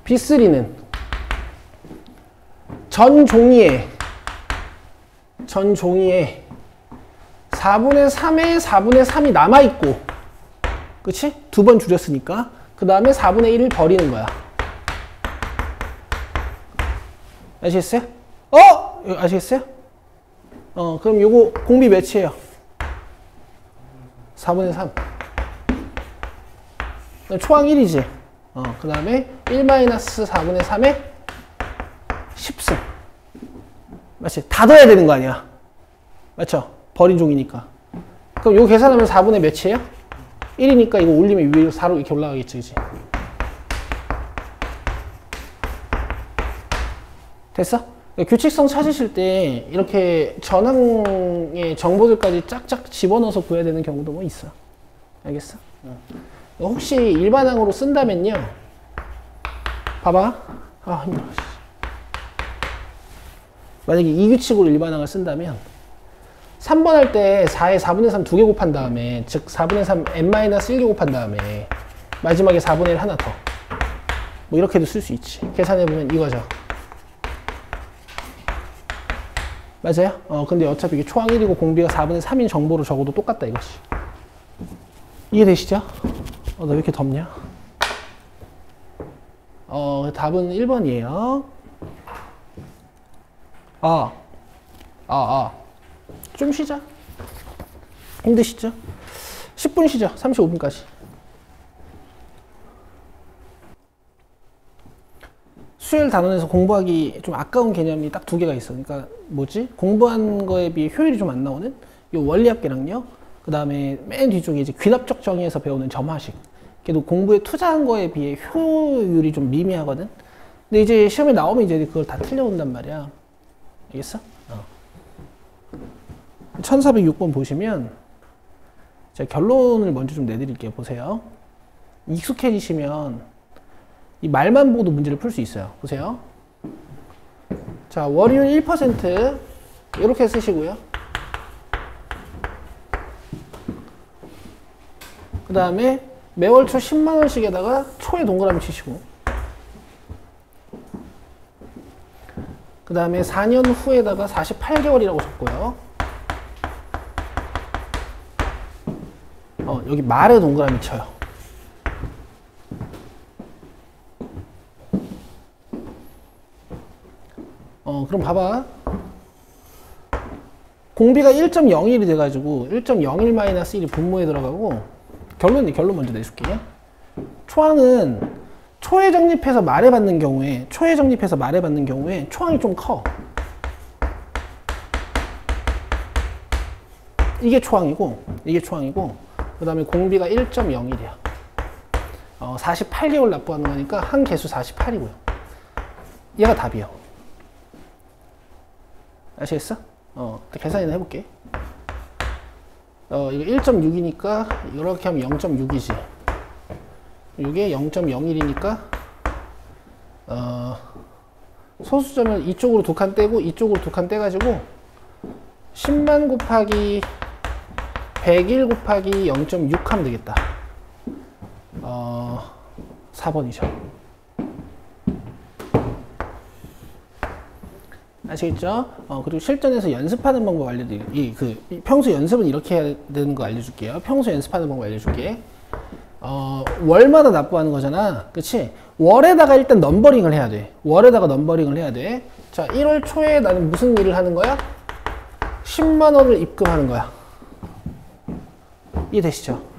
B3는 전 종이에 4분의 3에 4분의 3이 남아있고, 그치? 두 번 줄였으니까. 그 다음에 4분의 1을 버리는 거야. 아시겠어요? 아시겠어요? 그럼 요거 공비 몇이에요? 4분의 3. 초항 1이지. 그 다음에 1-4분의 3에 10승. 맞지? 다 더해야 되는 거 아니야? 맞죠? 버린 종이니까. 그럼 이거 계산하면 4분의 몇이에요? 1이니까 이거 올리면 위로 4로 이렇게 올라가겠지, 그치? 됐어? 규칙성 찾으실 때 이렇게 전항의 정보들까지 짝짝 집어넣어서 구해야 되는 경우도 뭐 있어. 알겠어? 혹시 일반항으로 쓴다면요. 봐봐. 힘들어. 만약에 이 규칙으로 일반항을 쓴다면 3번 할 때 4에 4분의 3 2개 곱한 다음에, 즉 4분의 3 n-1개 곱한 다음에 마지막에 4분의 1 하나 더. 뭐 이렇게도 쓸 수 있지. 계산해보면 이거죠. 맞아요? 근데 어차피 이게 초항 1이고 공비가 4분의 3인 정보로 적어도 똑같다 이거지. 이해되시죠? 나 왜 이렇게 덥냐? 답은 1번이에요. 좀 쉬자. 힘드시죠? 10분 쉬죠. 35분까지. 수요일 단원에서 공부하기 좀 아까운 개념이 딱 두 개가 있어. 그러니까 뭐지? 공부한 거에 비해 효율이 좀 안 나오는 요 원리합계량요. 그 다음에 맨 뒤쪽에 이제 귀납적 정의에서 배우는 점화식. 걔도 공부에 투자한 거에 비해 효율이 좀 미미하거든. 근데 이제 시험에 나오면 이제 그걸 다 틀려온단 말이야. 알겠어? 1406번 보시면 제가 결론을 먼저 좀 내드릴게요. 보세요. 익숙해지시면 이 말만 보고도 문제를 풀 수 있어요. 보세요. 자, 월요일 1% 이렇게 쓰시고요. 그 다음에 매월 초 10만원씩에다가 초에 동그라미 치시고, 그 다음에 4년 후에다가 48개월이라고 적고요. 여기 말에 동그라미 쳐요. 그럼 봐봐. 공비가 1.01이 돼가지고 1.01-1이 분모에 들어가고, 결론 먼저 내줄게요. 초항은 초에 적립해서 말에 받는 경우에 초항이 좀 커. 이게 초항이고 그 다음에 공비가 1.01이야. 48개월 납부하는 거니까 한 개수 48이고요. 얘가 답이요. 아시겠어? 계산이나 해볼게. 이거 1.6이니까 이렇게 하면 0.6이지. 이게 0.01이니까 소수점을 이쪽으로 2칸 떼고 이쪽으로 2칸 떼가지고 10만 곱하기 101 곱하기 0.6 하면 되겠다. 4번이죠. 아시겠죠? 그리고 실전에서 연습하는 방법 알려드릴게요. 평소 연습은 이렇게 해야 되는 거 알려줄게요. 평소 연습하는 방법 알려줄게. 월마다 납부하는 거잖아. 그치? 월에다가 일단 넘버링을 해야 돼. 월에다가 넘버링을 해야 돼. 자, 1월 초에 나는 무슨 일을 하는 거야? 10만 원을 입금하는 거야. 이해되시죠?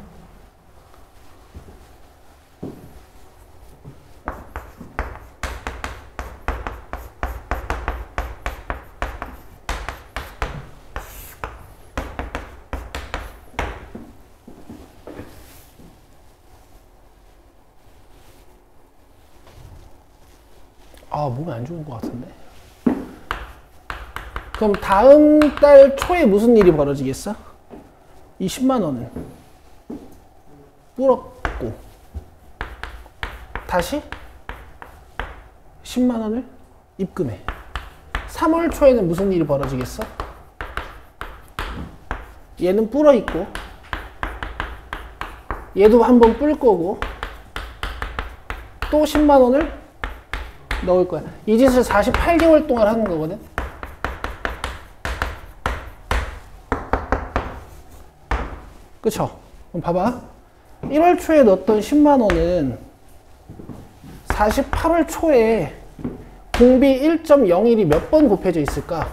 몸이 안 좋은 것 같은데. 그럼 다음 달 초에 무슨 일이 벌어지겠어? 이 10만 원은 불었고 다시 10만 원을 입금해. 3월 초에는 무슨 일이 벌어지겠어? 얘는 불어 있고 얘도 한번 뿔 거고 또 10만 원을 넣을 거야. 이 짓을 48개월 동안 하는 거거든. 그쵸? 그럼 봐봐. 1월 초에 넣었던 10만 원은 48월 초에 공비 1.01이 몇 번 곱해져 있을까?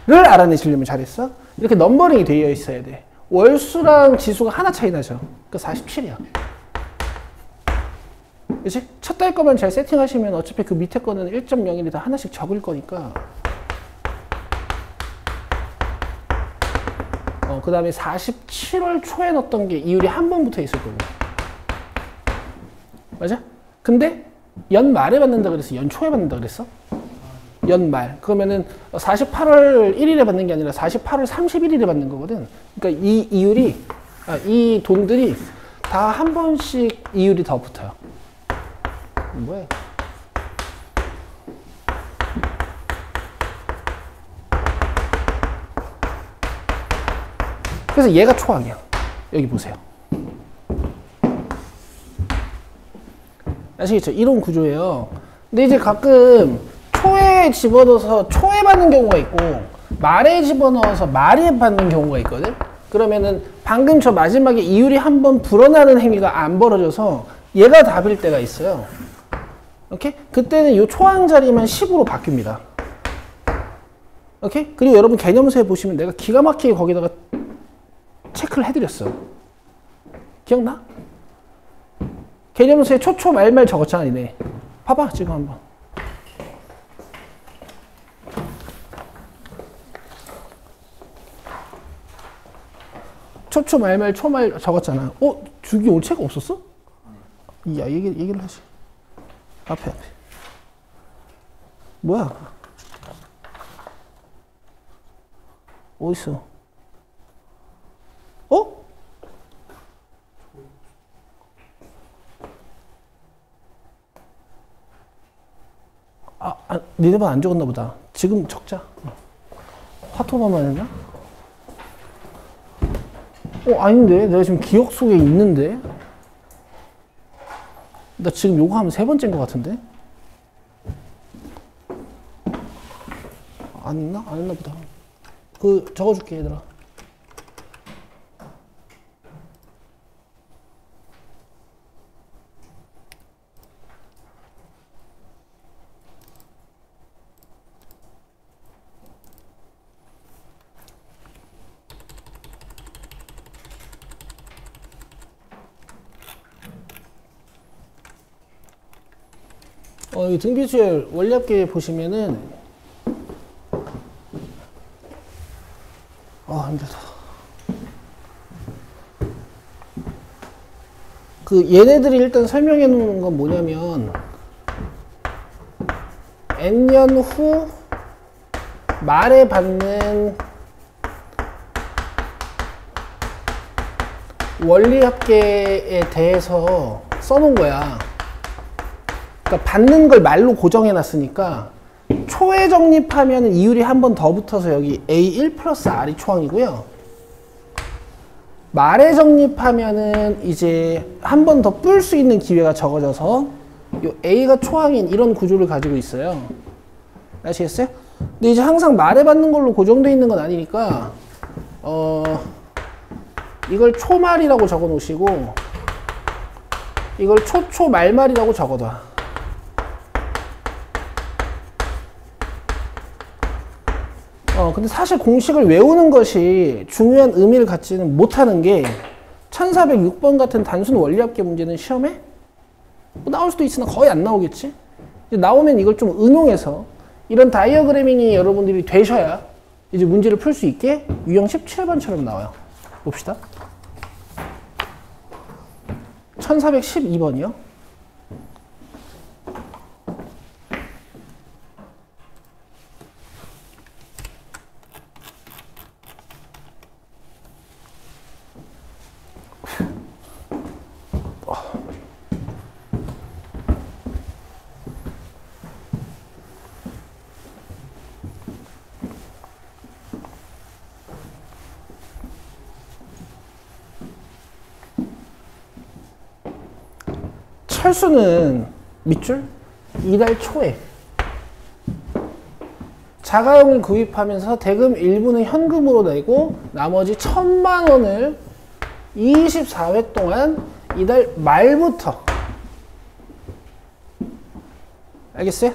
를 알아내시려면 잘했어. 이렇게 넘버링이 되어 있어야 돼. 월수랑 지수가 하나 차이 나죠. 그 47이야. 그치? 첫 달 거만 잘 세팅하시면 어차피 그 밑에 거는 1.01이 다 하나씩 적을 거니까. 그 다음에 47월 초에 넣었던 게 이율이 한 번 붙어 있을 거고. 맞아? 근데 연말에 받는다 그랬어? 연초에 받는다 그랬어? 연말. 그러면은 48월 1일에 받는 게 아니라 48월 31일에 받는 거거든. 그러니까 이 이율이, 이 돈들이 다 한 번씩 이율이 더 붙어요. 뭐야? 그래서 얘가 초항이야. 여기 보세요. 아시겠죠? 이런 구조예요. 근데 이제 가끔 초에 집어넣어서 초에 받는 경우가 있고 말에 집어넣어서 말에 받는 경우가 있거든? 그러면은 방금 저 마지막에 이율이 한번 불어나는 행위가 안 벌어져서 얘가 답일 때가 있어요. 오케이? 그때는 이 초항 자리만 10으로 바뀝니다. 오케이? 그리고 여러분 개념서에 보시면 내가 기가 막히게 거기다가 체크를 해드렸어. 기억나? 개념서에 초초 말말 적었잖아, 니네. 봐봐, 지금 한번. 초초 말말 초말 적었잖아. 주기 올 체가 없었어? 야, 얘기를 하지. 앞에. 뭐야? 어딨어? 니네만 안 적었나 보다. 지금 적자. 화토마만 했나? 아닌데? 내가 지금 기억 속에 있는데? 나 지금 요거 하면 3번째인 것 같은데? 안 했나? 안 했나 보다. 적어줄게, 얘들아. 이 등비수열 원리합계 보시면은 힘들다. 얘네들이 일단 설명해 놓은 건 뭐냐면 N년 후 말에 받는 원리합계에 대해서 써놓은 거야. 그러니까 받는 걸 말로 고정해 놨으니까 초에 적립하면 이율이 한 번 더 붙어서 여기 A1 플러스 R이 초항이고요. 말에 적립하면은 이제 한 번 더 뿔 수 있는 기회가 적어져서 요 A가 초항인 이런 구조를 가지고 있어요. 아시겠어요? 근데 이제 항상 말에 받는 걸로 고정되어 있는 건 아니니까 이걸 초말이라고 적어 놓으시고 이걸 초초말말이라고 적어놔. 근데 사실 공식을 외우는 것이 중요한 의미를 갖지는 못하는 게 1406번 같은 단순 원리합계 문제는 시험에 뭐 나올 수도 있으나 거의 안 나오겠지. 나오면 이걸 좀 응용해서 이런 다이어그래밍이 여러분들이 되셔야 이제 문제를 풀 수 있게 유형 17번처럼 나와요. 봅시다. 1412번이요. 철수는 밑줄 이달 초에 자가용을 구입하면서 대금 일부는 현금으로 내고 나머지 1,000만 원을 24회 동안 이달 말부터 알겠어요?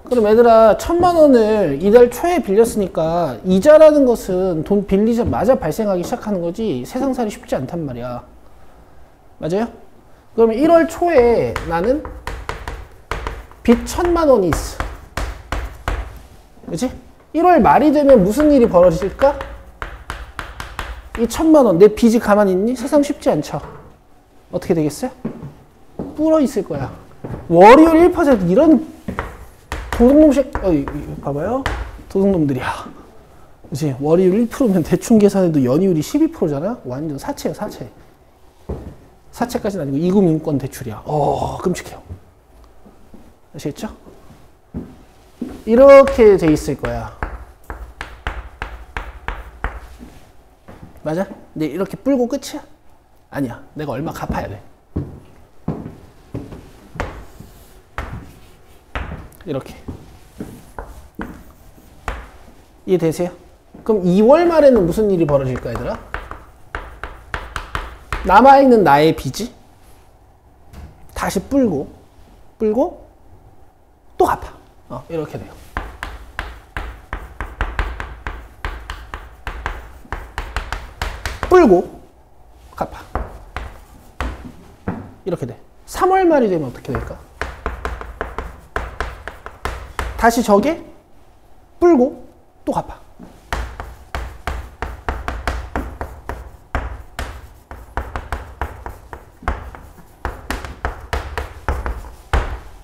그럼 얘들아 1,000만 원을 이달 초에 빌렸으니까 이자라는 것은 돈 빌리자마자 발생하기 시작하는 거지 세상살이 쉽지 않단 말이야. 맞아요? 그러면 1월 초에 나는 빚 1,000만 원이 있어. 그치? 1월 말이 되면 무슨 일이 벌어질까? 이 1,000만 원, 내 빚이 가만히 있니? 세상 쉽지 않죠? 어떻게 되겠어요? 불어 있을 거야. 월요일 1% 이런 도둑놈식, 봐봐요. 도둑놈들이야. 그치? 월요일 1%면 대충 계산해도 연이율이 12%잖아? 완전 사채야, 사채. 사채까지는 아니고 이금융권 대출이야. 끔찍해요. 아시겠죠? 이렇게 돼 있을 거야. 맞아? 근데 이렇게 불고 끝이야? 아니야. 내가 얼마 갚아야 돼. 이렇게. 이해되세요? 그럼 2월 말에는 무슨 일이 벌어질까, 얘들아? 남아있는 나의 빚이 다시 불고 또 갚아. 이렇게 돼요. 불고 갚아. 이렇게 돼. 3월 말이 되면 어떻게 될까? 다시 저게 불고 또 갚아.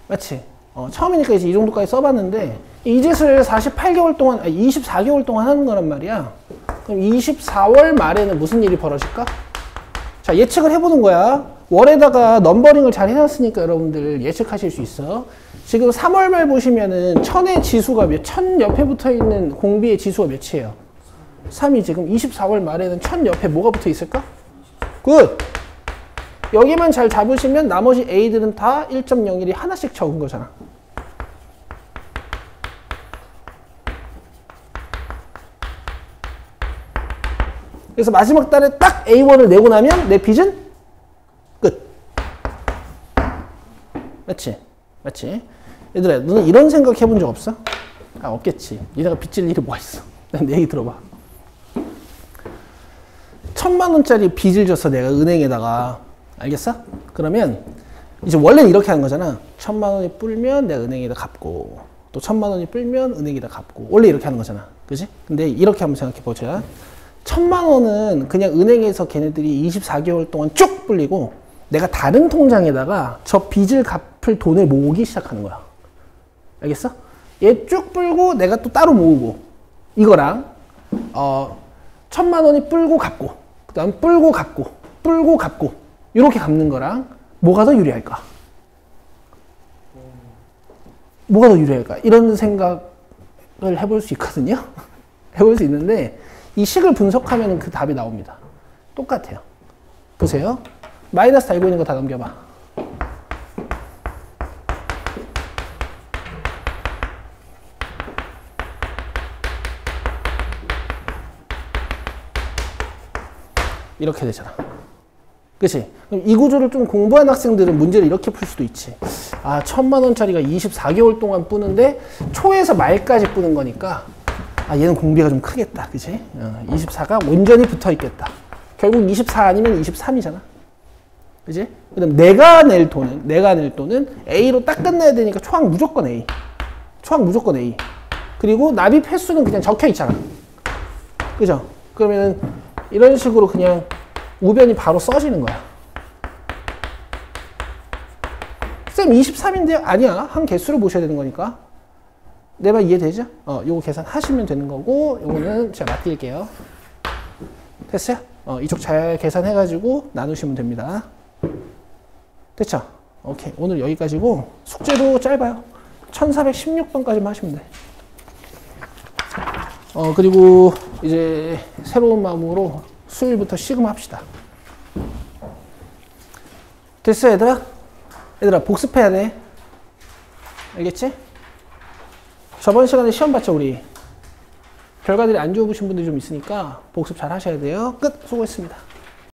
맞지? 처음이니까 이제 이 정도까지 써봤는데 이 짓을 48개월 동안, 24개월 동안 하는 거란 말이야. 그럼 24월 말에는 무슨 일이 벌어질까? 자, 예측을 해보는 거야. 월에다가 넘버링을 잘 해놨으니까 여러분들 예측하실 수 있어. 지금 3월 말 보시면은 1000의 지수가 1000 옆에 붙어있는 공비의 지수가 몇이에요? 3이 지금 24월 말에는 1000 옆에 뭐가 붙어 있을까? 굿! 여기만 잘 잡으시면 나머지 A들은 다 1.01이 하나씩 적은 거잖아. 그래서 마지막 달에 딱 A1을 내고 나면 내 빚은 끝. 맞지? 맞지? 얘들아, 너는 이런 생각 해본 적 없어? 없겠지. 니네가 빚질 일이 뭐가 있어. 내 얘기 들어봐. 1,000만 원짜리 빚을 줬어, 내가 은행에다가. 알겠어? 그러면 이제 원래는 이렇게 하는 거잖아. 1,000만 원이 불면 내가 은행에다 갚고 또 1,000만 원이 불면 은행에다 갚고 원래 이렇게 하는 거잖아. 그지? 근데 이렇게 한번 생각해 보자. 1,000만 원은 그냥 은행에서 걔네들이 24개월 동안 쭉 불리고 내가 다른 통장에다가 저 빚을 갚을 돈을 모으기 시작하는 거야. 알겠어? 얘 쭉 불고 내가 또 따로 모으고 이거랑 1,000만 원이 불고 갚고 그 다음 불고 갚고 이렇게 갚는 거랑 뭐가 더 유리할까? 뭐가 더 유리할까? 이런 생각을 해볼 수 있거든요. 해볼 수 있는데 이 식을 분석하면 그 답이 나옵니다. 똑같아요. 보세요. 마이너스 달고 있는 거 다 넘겨봐. 이렇게 되잖아. 그치? 그럼 이 구조를 좀 공부한 학생들은 문제를 이렇게 풀 수도 있지. 아, 1000만원짜리가 24개월 동안 뿌는데 초에서 말까지 뿌는 거니까 아, 얘는 공비가 좀 크겠다. 그치? 24가 온전히 붙어 있겠다. 결국 24 아니면 23이잖아. 그치? 그 다음 내가 낼 돈은 A로 딱 끝내야 되니까 초항 무조건 A. 초항 무조건 A. 그리고 납입 횟수는 그냥 적혀 있잖아. 그죠? 그러면은 이런 식으로 그냥 우변이 바로 써지는 거야. 쌤 23인데요? 아니야. 한 개수를 보셔야 되는 거니까. 내 말 이해되죠? 요거 계산하시면 되는 거고 요거는 제가 맡길게요. 됐어요? 이쪽 잘 계산해가지고 나누시면 됩니다. 됐죠? 오케이. 오늘 여기까지고 숙제도 짧아요. 1416번까지만 하시면 돼. 그리고 이제 새로운 마음으로 수요일부터 시그마 합시다. 됐어, 얘들아? 얘들아, 복습해야 돼. 알겠지? 저번 시간에 시험 봤죠, 우리? 결과들이 안 좋으신 분들이 좀 있으니까 복습 잘 하셔야 돼요. 끝! 수고했습니다.